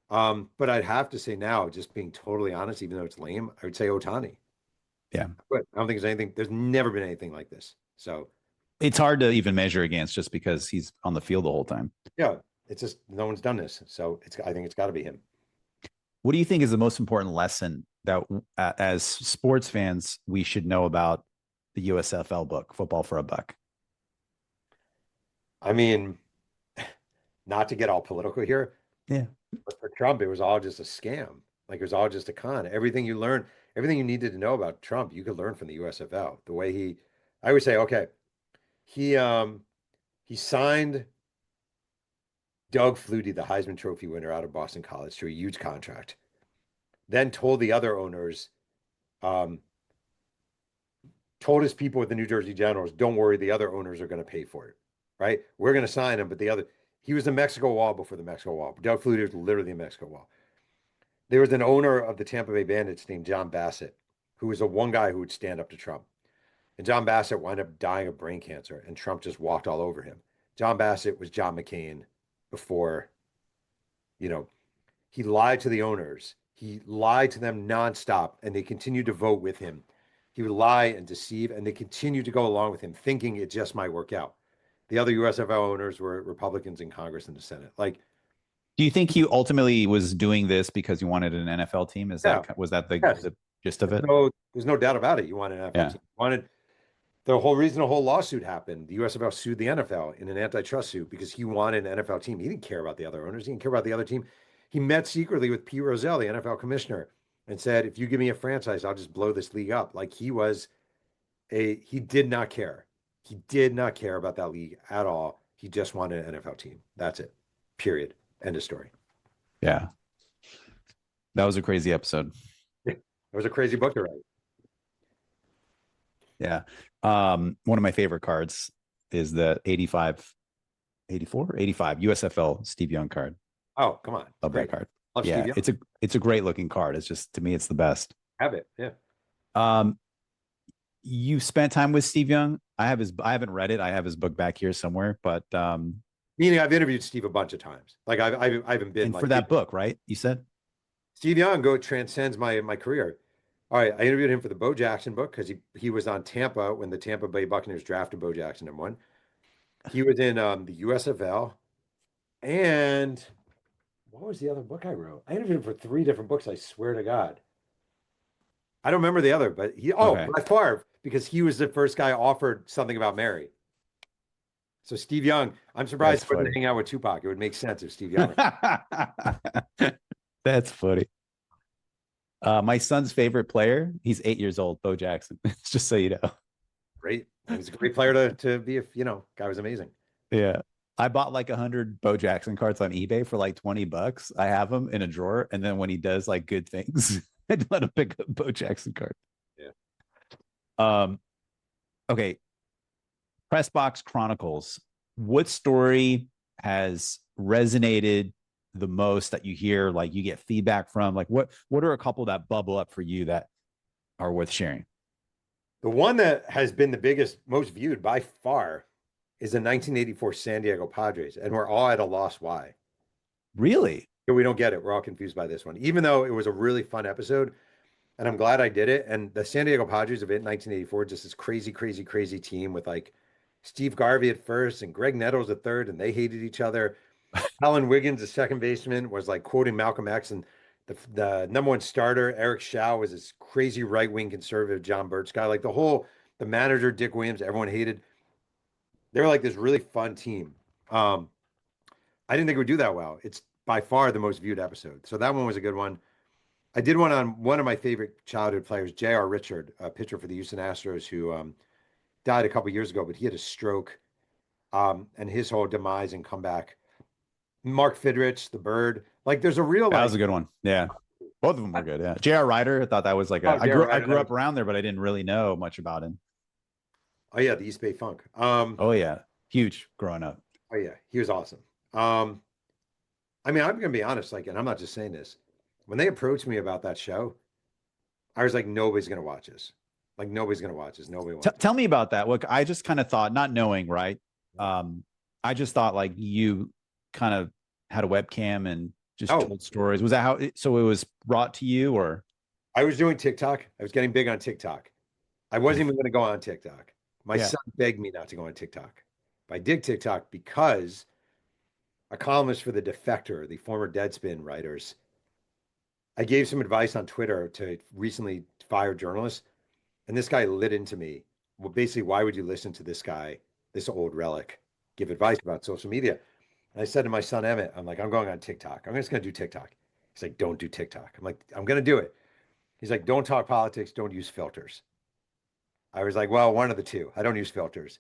But I'd have to say now, just being totally honest, even though it's lame, I would say Otani. Yeah. But I don't think there's never been anything like this. So It's hard to even measure against just because he's on the field the whole time. yeah, it's just no one's done this. So I think it's got to be him. What do you think is the most important lesson that as sports fans we should know about the USFL book, Football for a Buck? I mean, not to get all political here, Yeah. but for Trump, it was all just a scam. Like it was all just a con. Everything you learned, everything you needed to know about Trump, you could learn from the USFL. The way I would say, okay, he signed Doug Flutie, the Heisman Trophy winner out of Boston College, to a huge contract. Then told the other owners, um, told his people at the New Jersey Generals, don't worry, the other owners are going to pay for it, right? We're going to sign him, but he was the Mexico Wall before the Mexico Wall. Doug Flutie was literally the Mexico Wall. There was an owner of the Tampa Bay Bandits named John Bassett, who was the one guy who would stand up to Trump. And John Bassett wound up dying of brain cancer, and Trump just walked all over him. John Bassett was John McCain before, you know, he lied to the owners. He lied to them nonstop, and they continued to vote with him. He would lie and deceive, and they continued to go along with him, thinking it just might work out. The other USFL owners were Republicans in Congress and the Senate. Like, Do you think he ultimately was doing this because he wanted an NFL team? yeah, Was that yes, the gist of it? there's no doubt about it. You wanted an NFL Yeah. team. You wanted the whole reason the whole lawsuit happened. The USFL sued the NFL in an antitrust suit because he wanted an NFL team. He didn't care about the other owners. He didn't care about the other team. He met secretly with Pete Rozelle, the NFL commissioner, and said, if you give me a franchise, I'll just blow this league up. Like he did not care. He did not care about that league at all. He just wanted an NFL team. That's it. Period. End of story. Yeah. That was a crazy episode. It was a crazy book to write. Yeah. One of my favorite cards is the 85, 84, 85 USFL Steve Young card. Oh, come on. Love that card. Love Yeah, Steve Young. it's a great looking card. It's just, to me, it's the best. Have it. Yeah. You spent time with Steve Young. I haven't read it. I have his book back here somewhere, but Meaning I've interviewed Steve a bunch of times. Like I haven't been and like for that book, right? You said Steve Young transcends my career. All right, I interviewed him for the Bo Jackson book because he was on Tampa when the Tampa Bay Buccaneers drafted Bo Jackson and won. He was in the USFL, and what was the other book I wrote? I interviewed him for 3 different books. I swear to God, I don't remember the other, but Okay. by Favre, because he was the first guy offered something about Mary. So Steve Young, I'm surprised he wasn't hanging out with Tupac. It would make sense if Steve Young. That's funny. My son's favorite player, he's 8 years old, Bo Jackson. Just so you know. Great. He was a great player to be, guy was amazing. Yeah. I bought like 100 Bo Jackson cards on eBay for like $20. I have them in a drawer. And then when he does like good things, I let him pick up Bo Jackson card. Yeah. Okay. Press Box Chronicles. What story has resonated the most that you hear, like you get feedback from? Like what are a couple that bubble up for you that are worth sharing? The one that has been the biggest, most viewed by far is the 1984 San Diego Padres, and we're all at a loss why. Really? We don't get it. We're all confused by this one, even though it was a really fun episode, and I'm glad I did it. And the San Diego Padres of it, 1984, just this crazy, crazy, crazy team with like Steve Garvey at first and Greg Nettles at third, and they hated each other. Alan Wiggins, the second baseman, was like quoting Malcolm X, and the number one starter, Eric Shaw, was this crazy right-wing conservative John Birch guy. Like the manager, Dick Williams, everyone hated. They were like this really fun team. I didn't think it would do that well. It's by far the most viewed episode. So that one was a good one. I did one on one of my favorite childhood players, J.R. Richard, a pitcher for the Houston Astros, who died a couple years ago, but he had a stroke, and his whole demise and comeback. Mark Fidrich, the Bird. Like, there's a real That was a good one. Yeah. Both of them were good. Yeah. J.R. Ryder, I thought that was like I grew up around there, but I didn't really know much about him. Oh yeah, the East Bay Funk. Oh yeah. Huge growing up. Oh yeah, he was awesome. I mean, I'm gonna be honest, like, and I'm not just saying this. When they approached me about that show, I was like, nobody's gonna watch this. Like, nobody's gonna watch this. Nobody wants Tell this. me about that. Look, I just kind of thought, not knowing, right? Um, I just thought like you kind of had a webcam and just No, told stories. Was that how? So it was brought to you, or I was doing TikTok. I was getting big on TikTok. I wasn't even gonna go on TikTok. My yeah, son begged me not to go on TikTok. But I did TikTok because a columnist for the Defector, the former Deadspin writers, I gave some advice on Twitter to recently fired journalists, and this guy lit into me. Well, basically, why would you listen to this guy, this old relic, give advice about social media? And I said to my son Emmett, I'm like, I'm going on TikTok. I'm just going to do TikTok. He's like, don't do TikTok. I'm like, I'm going to do it. He's like, don't talk politics. Don't use filters. I was like, well, one of the two. I don't use filters.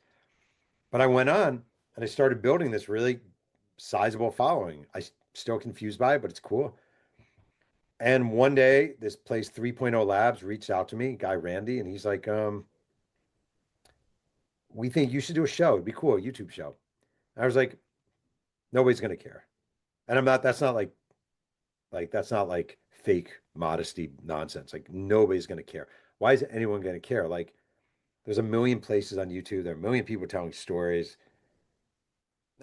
But I went on and I started building this really sizable following. Still confused by it, but it's cool. And one day, this place 3.0 Labs reached out to me, guy Randy, and he's like, we think you should do a show. It'd be cool, a YouTube show. I was like, nobody's gonna care. And I'm not, that's not like fake modesty nonsense. Like nobody's gonna care. Why is anyone gonna care? Like there's a million places on YouTube, there are a million people telling stories.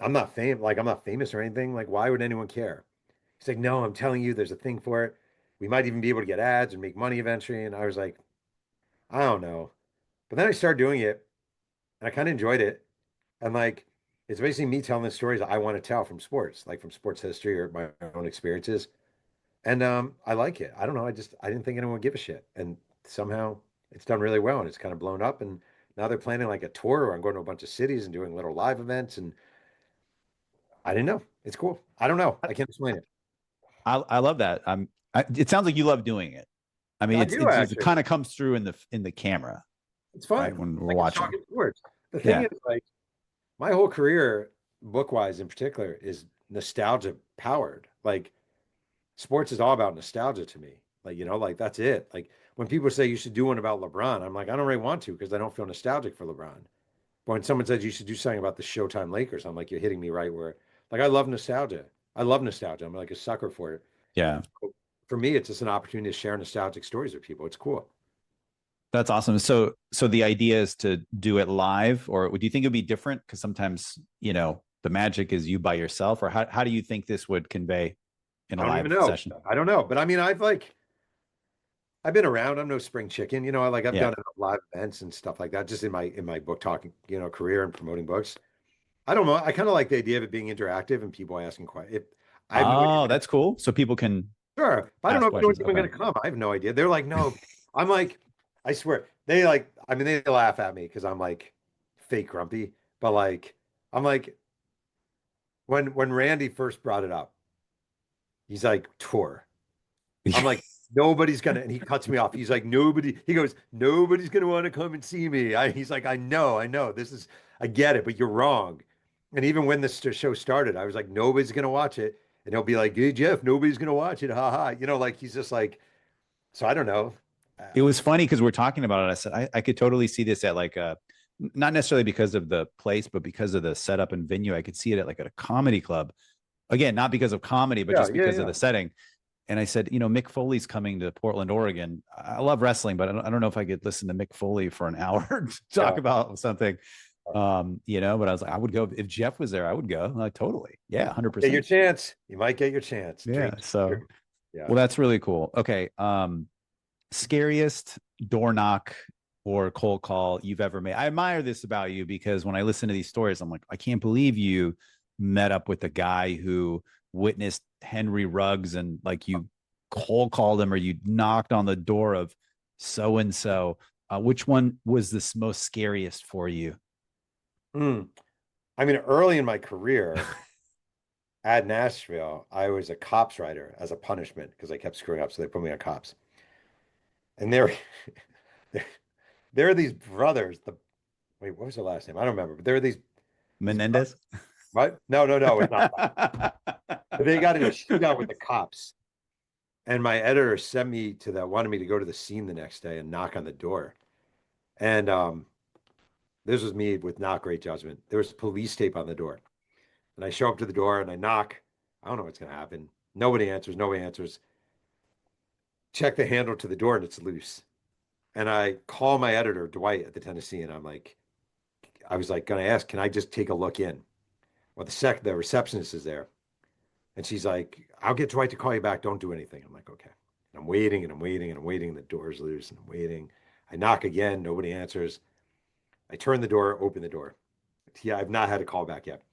I'm not famous or anything. Like, why would anyone care? He's like, no, I'm telling you, there's a thing for it. We might even be able to get ads and make money eventually. And I was like, I don't know. But then I started doing it and I kind of enjoyed it. And like, it's basically me telling the stories I want to tell from sports, like from sports history or my own experiences. And I like it. I don't know. I didn't think anyone would give a shit. And somehow it's done really well and it's kind of blown up. And now they're planning like a tour where I'm going to a bunch of cities and doing little live events. And I didn't know. It's cool. I don't know. I can't explain it. I love that. It sounds like you love doing it. I mean, I do it actually. kind of comes through in the camera, It's right? fun. When we're Like it's watching. talking sports. The thing Yeah. is, like, my whole career, book wise in particular, is nostalgia powered. Like, sports is all about nostalgia to me. Like, like that's it. Like, when people say you should do one about LeBron, I'm like, I don't really want to because I don't feel nostalgic for LeBron. But when someone says you should do something about the Showtime Lakers, I'm like, you're hitting me right where, like, I love nostalgia. I love nostalgia. I'm like a sucker for it. Yeah. For me, it's just an opportunity to share nostalgic stories with people. It's cool. That's awesome. So the idea is to do it live, or do you think it'd be different? Because sometimes, the magic is you by yourself, or how do you think this would convey in a I don't even live know. session? I don't know. But I mean, I've been around. I'm no spring chicken. I've Yeah. done live events and stuff like that, just in my book talking, career and promoting books. I don't know. I kind of like the idea of it being interactive and people asking questions. I have no Oh, idea. that's cool. So people can Sure, but I don't know ask if anyone's questions. even Okay. going to come. I have no idea. They're like, no. I'm like, I swear. I mean, they laugh at me because I'm like fake grumpy. But like, I'm like, when Randy first brought it up, he's like, tour. I'm like, nobody's gonna, and he cuts me off. He's like, he goes, nobody's gonna want to come and see me. He's like, I know, I get it, but you're wrong. And even when this show started, I was like, nobody's gonna watch it. And he'll be like, hey, Jeff, nobody's gonna watch it. Ha ha. Like he's just like, so I don't know. Uh, It was funny because we're talking about it. I said I could totally see this at like a, not necessarily because of the place, but because of the setup and venue. I could see it at like at a comedy club. Again, not because of comedy, but yeah, just yeah, because of yeah. the setting. And I said, Mick Foley's coming to Portland, Oregon. I love wrestling, but I don't know if I could listen to Mick Foley for an hour to talk Yeah. about something. But I was like, I would go if Jeff was there. I would go. Like, totally. Yeah, Get your 100%. chance. You might get your chance. Yeah. Dreams. So, Yeah. well, that's really cool. Okay. Scariest door knock or cold call you've ever made. I admire this about you because when I listen to these stories, I'm like, I can't believe you met up with a guy who witnessed Henry Ruggs and like you cold called him or you knocked on the door of so and so. Which one was this most scariest for you? Mm. I mean, early in my career at Nashville, I was a cops writer as a punishment because I kept screwing up. So they put me on cops. And there, there are these brothers. Wait, what was the last name? I don't remember. But there are these brothers. Menendez? What? No, no, no, it's not. But they got in a shootout with the cops. And my editor sent me to that, wanted me to go to the scene the next day and knock on the door. And this was me with not great judgment. There was police tape on the door. And I show up to the door and I knock. I don't know what's going to happen. Nobody answers. Nobody answers. Check the handle to the door and it's loose. And I call my editor, Dwight, at the Tennessee, and I was like, going to ask, can I just take a look in? Well, the receptionist is there. And she's like, I'll get Dwight to call you back. Don't do anything. I'm like, okay. And I'm waiting and I'm waiting and I'm waiting. The door's loose and I'm waiting. I knock again. Nobody answers. I turn the door, open the door. Yeah, I've not had a call back yet.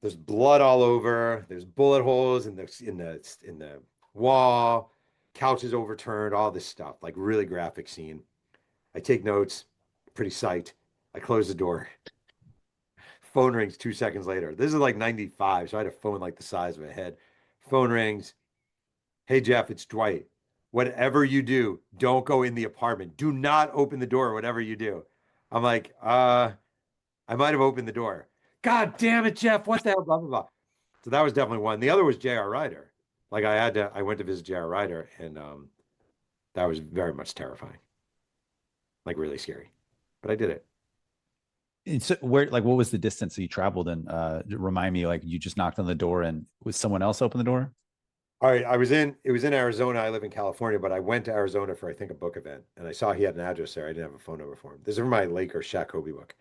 There's blood all over. There's bullet holes in the wall. Couch is overturned. All this stuff, like really graphic scene. I take notes. Pretty psyched. I close the door. Phone rings 2 seconds later. This is like 95, so I had a phone like the size of a head. Phone rings. Hey, Jeff, it's Dwight. Whatever you do, don't go in the apartment. Do not open the door, whatever you do. I'm like, I might have opened the door. God damn it, Jeff. What the hell? Blah, blah, blah. So that was definitely one. The other was J.R. Ryder. Like I went to visit J.R. Ryder, and that was very much terrifying. Like really scary. But I did it. And so where, like, what was the distance that you traveled? And remind me, like, you just knocked on the door and was someone else open the door? All right, it was in Arizona. I live in California, but I went to Arizona for I think a book event, and I saw he had an address there. I didn't have a phone number for him. This is from my Laker Shaq Kobe book.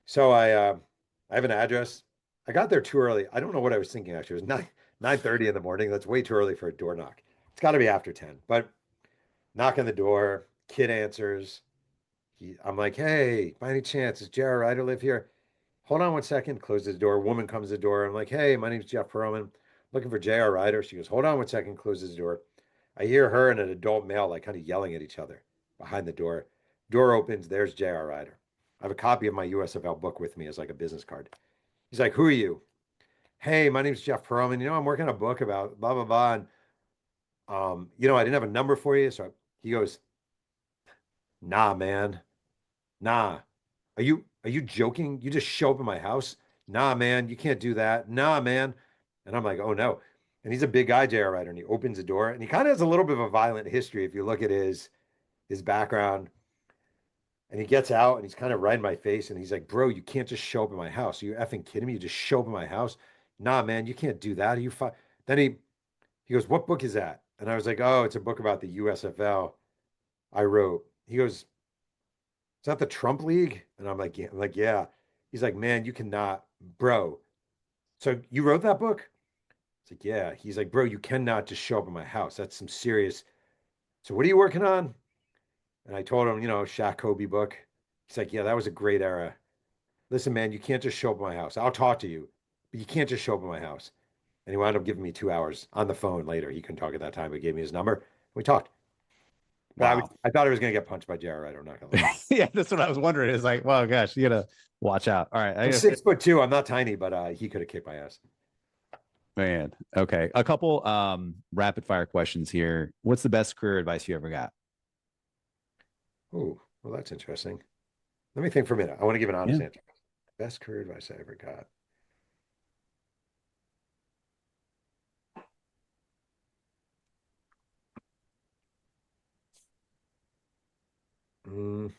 So I have an address. I got there too early. I don't know what I was thinking actually. It was 9:30 in the morning. That's way too early for a door knock. It's got to be after 10. But knock on the door, kid answers. I'm like, hey, by any chance, does J.R. Ryder live here? Hold on 1 second. Closes the door. Woman comes to the door. I'm like, hey, my name's Jeff Pearlman. Looking for J.R. Ryder. She goes, hold on 1 second. Closes the door. I hear her and an adult male like kind of yelling at each other behind the door. Door opens. There's J.R. Ryder. I have a copy of my USFL book with me as like a business card. He's like, who are you? Hey, my name's Jeff Pearlman. I'm working on a book about blah, blah, blah. And, I didn't have a number for you. So he goes, nah, man. Nah. Are you joking? You just show up at my house? Nah, man, you can't do that. Nah, man. And I'm like, oh no. And he's a big guy, J.R. Ryder, and he opens the door and he kind of has a little bit of a violent history if you look at his background. And he gets out and he's kind of right in my face and he's like, bro, you can't just show up at my house. Are you effing kidding me? You just show up at my house? Nah, man, you can't do that. Are you Then he goes, what book is that? And I was like, oh, it's a book about the USFL I wrote. He goes, is that the Trump League? And I'm like, yeah. Yeah. He's like, man, you cannot, bro. So you wrote that book? It's like, yeah. He's like, bro, you cannot just show up at my house. That's some serious. So what are you working on? And I told him, Shaq Kobe book. He's like, yeah, that was a great era. Listen, man, you can't just show up at my house. I'll talk to you, but you can't just show up at my house. And he wound up giving me 2 hours on the phone later. He couldn't talk at that time, but gave me his number. We talked. But Wow. I thought I was going to get punched by Jared. I'm not going to lie. Yeah, that's what I was wondering. It's like, well, gosh, you gotta watch out. All right, I'm 6'2". I'm not tiny, but he could have kicked my ass. man. Okay, a couple rapid fire questions here. What's the best career advice you ever got? Oh, well, that's interesting. Let me think for a minute. I want to give an honest Yeah. answer. Best career advice I ever got. Mm,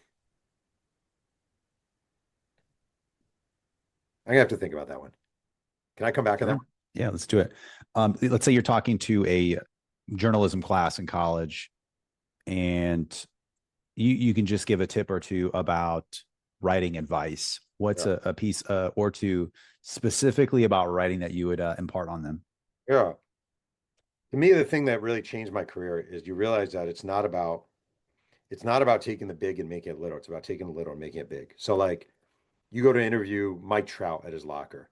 I have to think about that one. Can I come back on that Sure. one? Yeah, let's do it. Let's say you're talking to a journalism class in college, and you can just give a tip or two about writing advice. What's Yeah. a piece or two specifically about writing that you would impart on them? Yeah. To me, the thing that really changed my career is you realize that it's not about taking the big and making it little. It's about taking the little and making it big. So like you go to interview Mike Trout at his locker.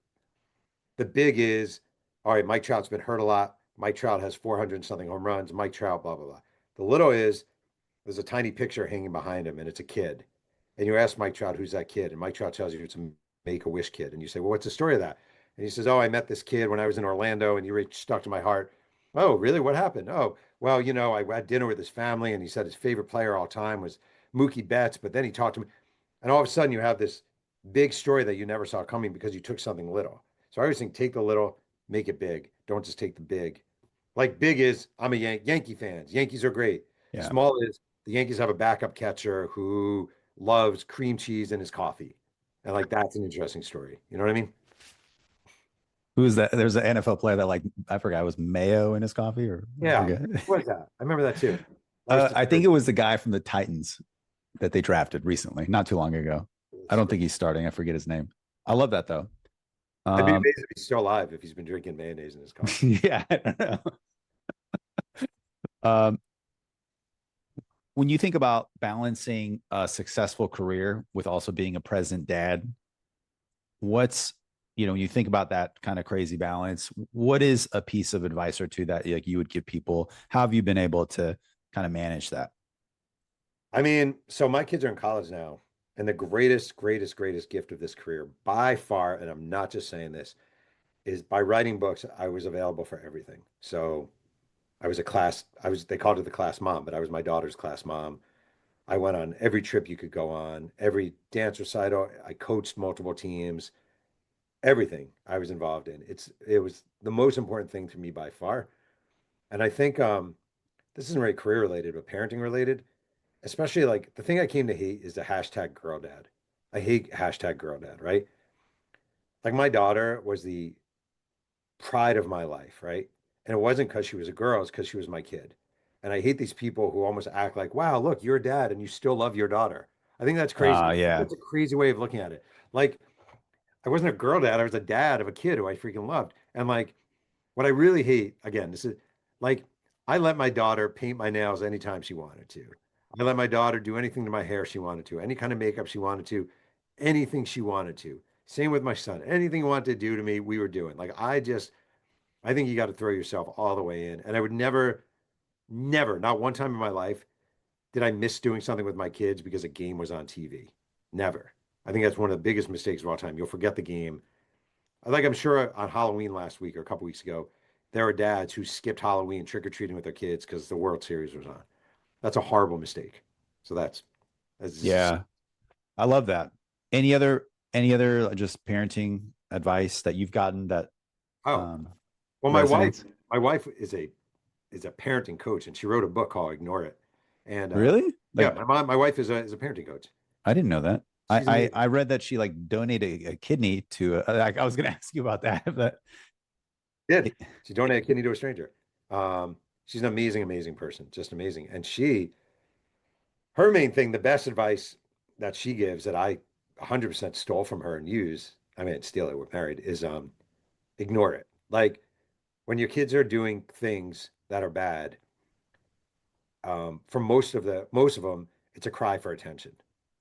The big is, all right, Mike Trout's been hurt a lot. Mike Trout has 400 and something home runs. Mike Trout, blah, blah, blah. The little is there's a tiny picture hanging behind him and it's a kid. And you ask Mike Trout, who's that kid? And Mike Trout tells you it's a Make-A-Wish kid. And you say, well, what's the story of that? And he says, oh, I met this kid when I was in Orlando and he really stuck to my heart. Oh, really? What happened? Oh, well, I had dinner with his family and he said his favorite player all time was Mookie Betts. But then he talked to me. And all of a sudden you have this big story that you never saw coming because you took something little. So I always think take the little, make it big. Don't just take the big. Like big is I'm a Yankee fan. Yankees are great. Yeah. Small is the Yankees have a backup catcher who loves cream cheese in his coffee. And like that's an interesting story. You know what I mean? Who's that? There's an NFL player that like I forgot it was mayo in his coffee or I Yeah. forget. What was that? I remember that too. That was I think the it was the guy from the Titans that they drafted recently, not too long ago. I don't think he's starting. I forget his name. I love that though. I'd be Um, amazed if he's still alive if he's been drinking mayonnaise in his coffee. yeah, I don't know. Um, when you think about balancing a successful career with also being a present dad, what's when you think about that kind of crazy balance, what is a piece of advice or two that like you would give people? How have you been able to kind of manage that? I mean, so my kids are in college now, and the greatest gift of this career by far, and I'm not just saying this, is by writing books, I was available for everything. So they called it the class mom, but I was my daughter's class mom. I went on every trip you could go on, every dance recital. I coached multiple teams, everything I was involved in. It was the most important thing to me by far. And I think this isn't really career related, but parenting related. Especially like the thing I came to hate is the hashtag girl dad. I hate hashtag girl dad, right? Like my daughter was the pride of my life, right? And it wasn't because she was a girl, it's because she was my kid. And I hate these people who almost act like, wow, look, you're a dad and you still love your daughter. I think that's crazy. Yeah. That's a crazy way of looking at it. Like, I wasn't a girl dad, I was a dad of a kid who I freaking loved. And like, what I really hate, again, this is like, I let my daughter paint my nails anytime she wanted to. I let my daughter do anything to my hair she wanted to, any kind of makeup she wanted to, anything she wanted to. Same with my son. Anything he wanted to do to me, we were doing. I think you got to throw yourself all the way in. And I would never, not one time in my life did I miss doing something with my kids because a game was on TV. Never. I think that's one of the biggest mistakes of all time. You'll forget the game. Like I'm sure on Halloween last week or a couple weeks ago, there were dads who skipped Halloween trick or treating with their kids because the World Series was on. That's a horrible mistake. So that's just, Yeah. I love that. Any other just parenting advice that you've gotten that oh, um well, resonates? my wife is a parenting coach, and she wrote a book called Ignore It. And Really? yeah, Like my wife is a parenting coach. I didn't know that. I She's I, amazing. I read that she like donated a kidney to like I was going to ask you about that, but Did she donated a kidney to a stranger? Um, she's an amazing person, just amazing. And her main thing, the best advice that she gives that I 100% stole from her and use, I mean, steal it, we're married, is ignore it. Like when your kids are doing things that are bad, for most of them, it's a cry for attention.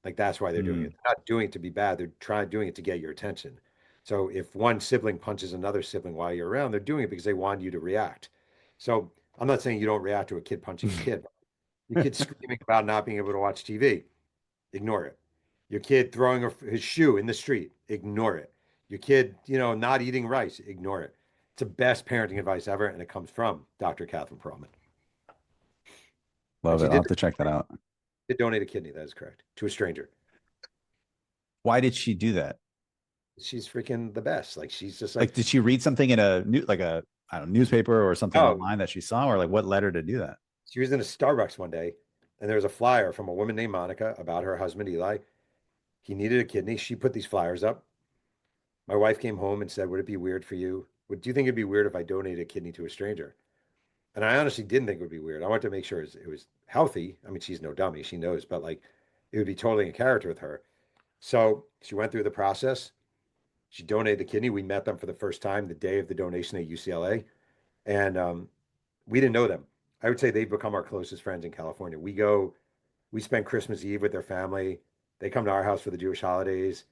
Like that's why they're doing it. mm, They're not doing it to be bad. They're trying doing it to get your attention. So if one sibling punches another sibling while you're around, they're doing it because they want you to react. So I'm not saying you don't react to a kid punching a kid. Your kid screaming about not being able to watch TV, ignore it. Your kid throwing his shoe in the street, ignore it. Your kid, not eating rice, ignore it. It's the best parenting advice ever, and it comes from Dr. Catherine Pearlman. And love it. she I'll did, have to check that out. did donate a kidney, that is correct, to a stranger. Why did she do that? She's freaking the best. Like she's just like, Like did she read something in a new like a I don't know, newspaper or something oh, online that she saw or like what led her to do that? she was in a Starbucks one day, and there was a flyer from a woman named Monica about her husband Eli. He needed a kidney. She put these flyers up. My wife came home and said, "Would it be weird for you? Do you think it'd be weird if I donated a kidney to a stranger?" And I honestly didn't think it would be weird. I wanted to make sure it was healthy. I mean, she's no dummy. She knows, but like it would be totally in character with her. So she went through the process. She donated the kidney. We met them for the first time the day of the donation at UCLA. And we didn't know them. I would say they've become our closest friends in California. We spend Christmas Eve with their family. They come to our house for the Jewish holidays.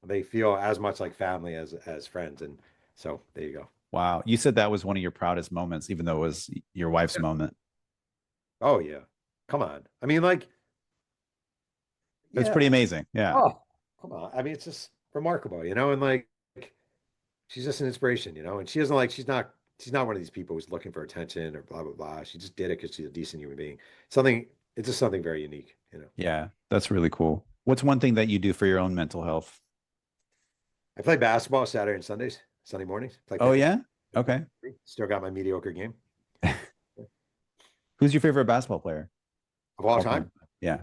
They feel as much like family as friends. And so there you go. Wow. You said that was one of your proudest moments, even though it was your wife's Yeah. moment. Oh yeah. Come on. I mean, like, It's pretty yeah. amazing. Yeah. Oh, come on. I mean, it's just remarkable. And like she's just an inspiration. And she doesn't like she's not one of these people who's looking for attention or blah blah blah. She just did it because she's a decent human being. Something it's just something very unique. Yeah. That's really cool. What's one thing that you do for your own mental health? I play basketball Saturday and Sundays, Sunday mornings. Play Oh pickup. yeah? Okay. Still got my mediocre game Who's your favorite basketball player of all all time. time? Yeah.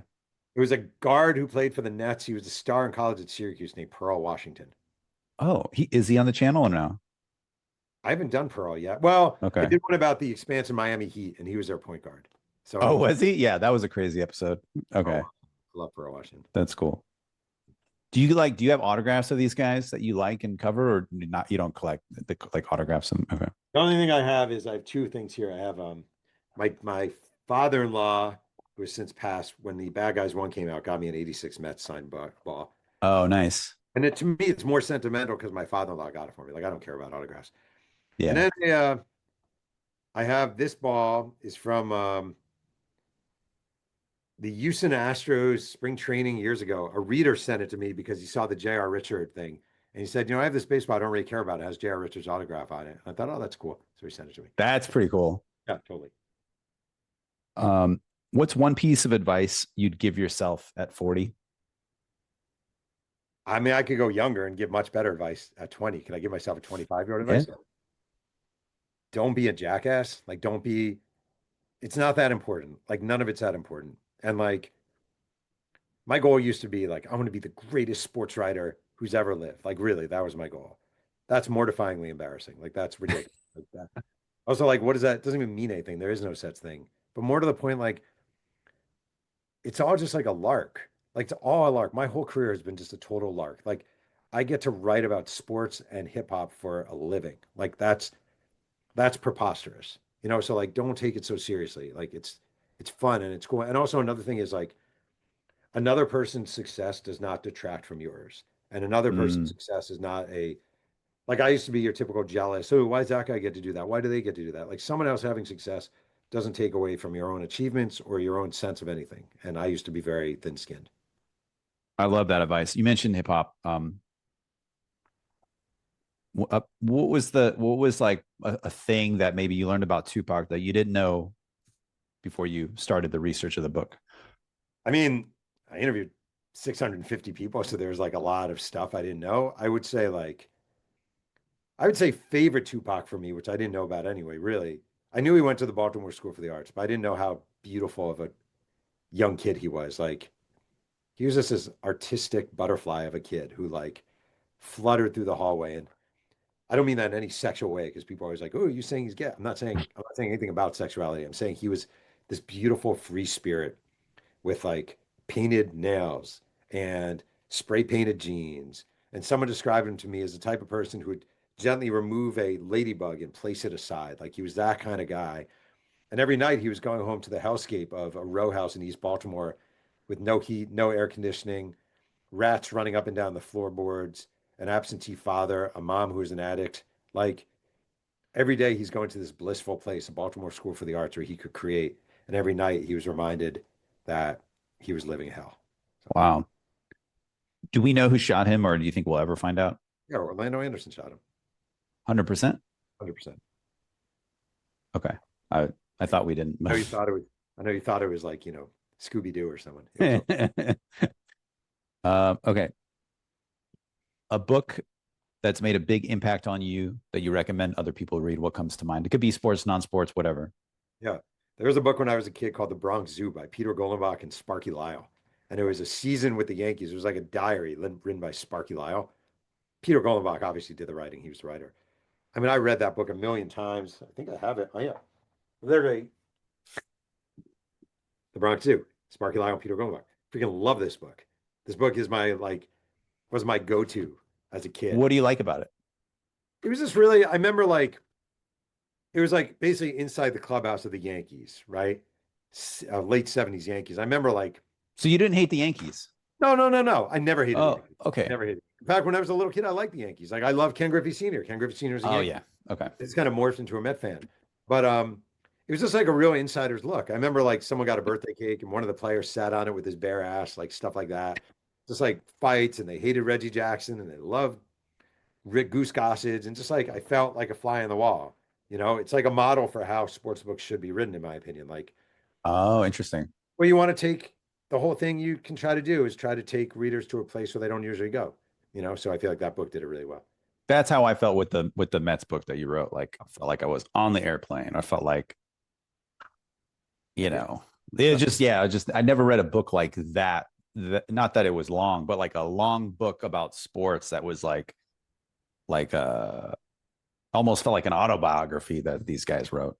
It was a guard who played for the Nets. He was a star in college at Syracuse named Pearl Washington. Oh, he is he on the channel or no? I haven't done Pearl yet. Well, I Okay. did one about the expansive Miami Heat, and he was their point guard. Oh, So, was he? Yeah, that was a crazy episode. oh, Okay. I love Pearl Washington. That's cool. Do you have autographs of these guys that you like and cover, or not? You don't collect the like autographs them? Okay. The only thing I have is I have two things here. I have my father-in-law, who has since passed, when the Bad Guys One came out, got me an '86 Mets signed ball. Oh, nice. And to me, it's more sentimental because my father-in-law got it for me. Like I don't care about autographs. And Yeah. then I have this ball is from the Houston Astros spring training years ago. A reader sent it to me because he saw the J.R. Richard thing. And he said, I have this baseball. I don't really care about it. It has J.R. Richard's autograph on it. I thought, oh, that's cool. So he sent it to me. That's pretty cool. Yeah, totally. What's one piece of advice you'd give yourself at 40? I mean, I could go younger and give much better advice at 20. Can I give myself a 25-year-old advice? Yeah. Don't be a jackass. Like, don't be, it's not that important. Like, none of it's that important. And like, my goal used to be like, I want to be the greatest sports writer who's ever lived. Like, really, that was my goal. That's mortifyingly embarrassing. Like, that's ridiculous. Like that. Also, like, what is that? It doesn't even mean anything. There is no such thing. But more to the point, like, it's all just like a lark. Like, it's all a lark. My whole career has been just a total lark. Like, I get to write about sports and hip hop for a living. Like, that's preposterous. So like, don't take it so seriously. Like, it's fun and it's cool. And also another thing is like, another person's success does not detract from yours. And another person's Mm, success is not a, like I used to be your typical jealous. So why does that guy get to do that? Why do they get to do that? Like someone else having success doesn't take away from your own achievements or your own sense of anything. And I used to be very thin-skinned. I love that advice. You mentioned hip hop. What was like a thing that maybe you learned about Tupac that you didn't know before you started the research of the book? I mean, I interviewed 650 people, so there's like a lot of stuff I didn't know. I would say favorite Tupac for me, which I didn't know about anyway, really. I knew he went to the Baltimore School for the Arts, but I didn't know how beautiful of a young kid he was. Like he was just this artistic butterfly of a kid who like fluttered through the hallway. And I don't mean that in any sexual way because people are always like, "Oh, you saying he's gay?" I'm not saying anything about sexuality. I'm saying he was this beautiful free spirit with like painted nails and spray painted jeans. And someone described him to me as the type of person who would gently remove a ladybug and place it aside. Like he was that kind of guy. And every night he was going home to the hellscape of a row house in East Baltimore with no heat, no air conditioning, rats running up and down the floorboards, an absentee father, a mom who was an addict. Like every day he's going to this blissful place, a Baltimore School for the Arts, where he could create. And every night he was reminded that he was living hell. So, Wow. Do we know who shot him, or do you think we'll ever find out? yeah, Orlando Anderson shot him. 100%. 100%. Okay. I I thought we didn't. I know you thought it was. I know you thought it was like Scooby Doo or someone. It was Okay. A book that's made a big impact on you that you recommend other people read. What comes to mind? It could be sports, non-sports, whatever. yeah. There was a book when I was a kid called The Bronx Zoo by Peter Golenbach and Sparky Lyle, and it was a season with the Yankees. It was like a diary written by Sparky Lyle. Peter Golenbach obviously did the writing. He was the writer. I mean, I read that book a million times. I think I have it. Oh yeah, literally, The Bronx Zoo, Sparky Lyle and Peter Golenbach. Freaking love this book. This book is my like was my go-to as a kid. What do you like about it? It was just really, I remember like, it was like basically inside the clubhouse of the Yankees, right? Late 70s Yankees. I remember like, So you didn't hate the Yankees? no, no, no, no. I never hated the Oh, Yankees. okay. Never hated it. In fact, when I was a little kid, I liked the Yankees. Like I love Ken Griffey Sr. Ken Griffey Sr. is a Oh, Yankee. yeah. Okay. It's kind of morphed into a Met fan. But it was just like a real insider's look. I remember like someone got a birthday cake and one of the players sat on it with his bare ass, like stuff like that. Just like fights, and they hated Reggie Jackson and they loved Rick Goose Gossage, and just like I felt like a fly on the wall. It's like a model for how sports books should be written, in my opinion. Like, Oh, interesting. well, you want to take the whole thing you can try to do is try to take readers to a place where they don't usually go. So I feel like that book did it really well. That's how I felt with the Mets book that you wrote. Like I felt like I was on the airplane. I felt like, you Yeah. know, it just yeah, I never read a book like that. Not that it was long, but like a long book about sports that was like Almost felt like an autobiography that these guys wrote.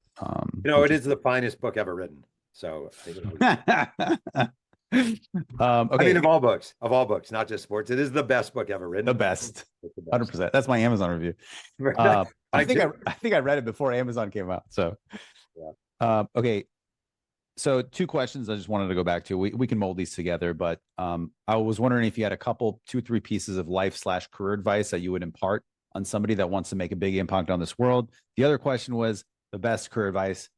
It is the finest book ever written. So, I mean, Okay, of all books, not just sports, it is the best book ever the written. best, It's the best. 100%. That's my Amazon review. I think I read it before Amazon came out. So, Yeah. okay. So 2 questions I just wanted to go back to. We can mold these together, but I was wondering if you had a couple, 2, 3 pieces of life/career advice that you would impart on somebody that wants to make a big impact on this world. The other question was the best career advice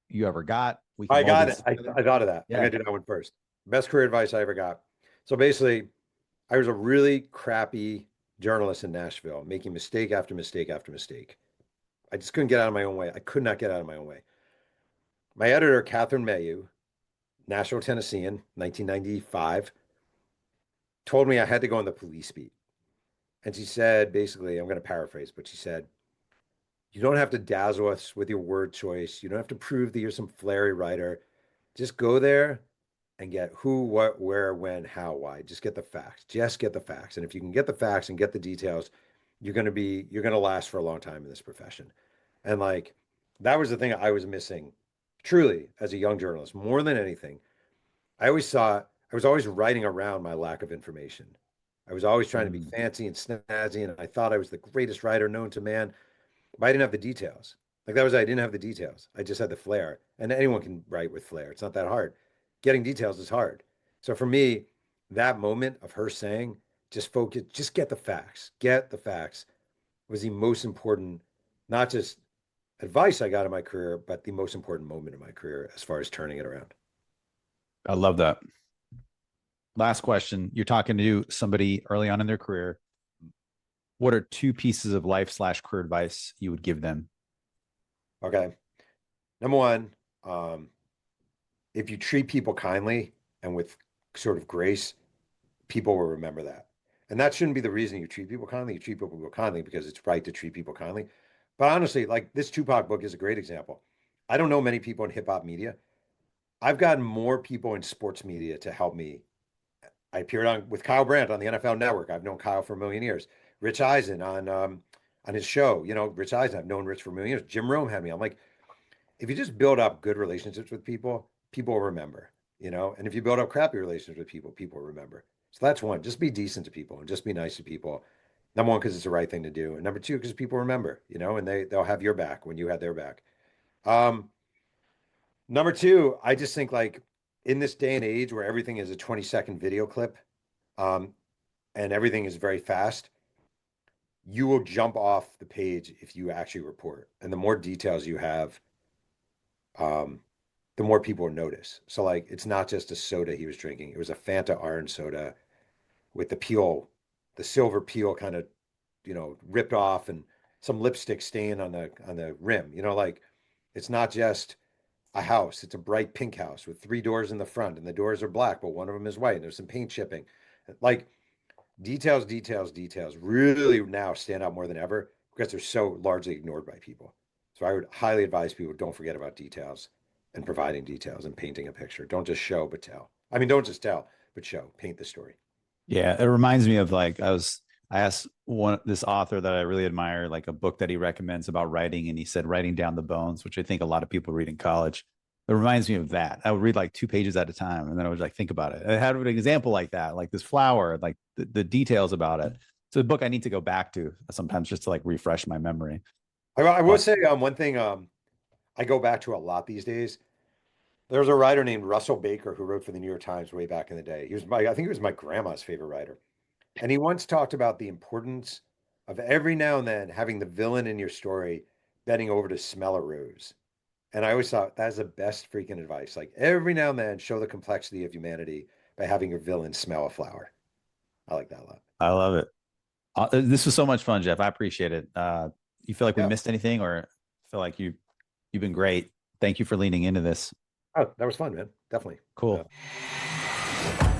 you ever got. We can I mold got these it. together. I thought of that. I'm Yeah. gonna do that one first. Best career advice I ever got. So basically, I was a really crappy journalist in Nashville, making mistake after mistake after mistake. I just couldn't get out of my own way. I could not get out of my own way. My editor, Catherine Mayu, Nashville, Tennessean, 1995, told me I had to go on the police beat. And she said, basically, I'm going to paraphrase, but she said, you don't have to dazzle us with your word choice. You don't have to prove that you're some flary writer. Just go there and get who, what, where, when, how, why. Just get the facts. Just get the facts. And if you can get the facts and get the details, you're going to last for a long time in this profession. And like, that was the thing I was missing truly as a young journalist more than anything. I always thought I was always writing around my lack of information. I was always trying to be fancy and snazzy, and I thought I was the greatest writer known to man, but I didn't have the details. Like that was I didn't have the details. I just had the flair, and anyone can write with flair. It's not that hard. Getting details is hard. So for me, that moment of her saying, "Just focus, just get the facts," was the most important, not just advice I got in my career, but the most important moment in my career as far as turning it around. I love that. Last question. You're talking to somebody early on in their career. What are 2 pieces of life/career advice you would give them? Okay. Number one, if you treat people kindly and with sort of grace, people will remember that. And that shouldn't be the reason you treat people kindly. You treat people kindly because it's right to treat people kindly. But honestly, like this Tupac book is a great example. I don't know many people in hip hop media. I've gotten more people in sports media to help me. I appeared on with Kyle Brandt on the NFL Network. I've known Kyle for a million years. Rich Eisen on his show. Rich Eisen. I've known Rich for a million years. Jim Rome had me. I'm like, if you just build up good relationships with people, people will remember. And if you build up crappy relationships with people, people will remember. So that's one. Just be decent to people and just be nice to people. Number one, because it's the right thing to do, and number two, because people remember. And they'll have your back when you had their back. Number two, I just think like in this day and age where everything is a 20-second video clip, um, and everything is very fast, you will jump off the page if you actually report. And the more details you have, um, the more people notice. So like it's not just a soda he was drinking. It was a Fanta orange soda with the peel, the silver peel kind of, ripped off and some lipstick stain on the rim. Like it's not just a house. It's a bright pink house with 3 doors in the front and the doors are black, but one of them is white and there's some paint chipping. Like details, details, details really now stand out more than ever because they're so largely ignored by people. So I would highly advise people don't forget about details and providing details and painting a picture. Don't just show, but tell. I mean, don't just tell, but show, paint the story. Yeah, it reminds me of like I asked this author that I really admire, like a book that he recommends about writing, and he said writing down the bones, which I think a lot of people read in college. It reminds me of that. I would read like 2 pages at a time, and then I would like think about it. I had an example like that, like this flower, like the details about it. It's a book I need to go back to sometimes just to like refresh my memory. I will say one thing I go back to a lot these days. There's a writer named Russell Baker who wrote for the New York Times way back in the day. I think he was my grandma's favorite writer. And he once talked about the importance of every now and then having the villain in your story bending over to smell a rose. And I always thought that's the best freaking advice. Like every now and then, show the complexity of humanity by having your villain smell a flower. I like that a lot. I love it. This was so much fun, Jeff. I appreciate it. You feel like we Yeah. missed anything, or feel like you've been great? Thank you for leaning into this. Oh, that was fun, man. Definitely. Cool. Yeah.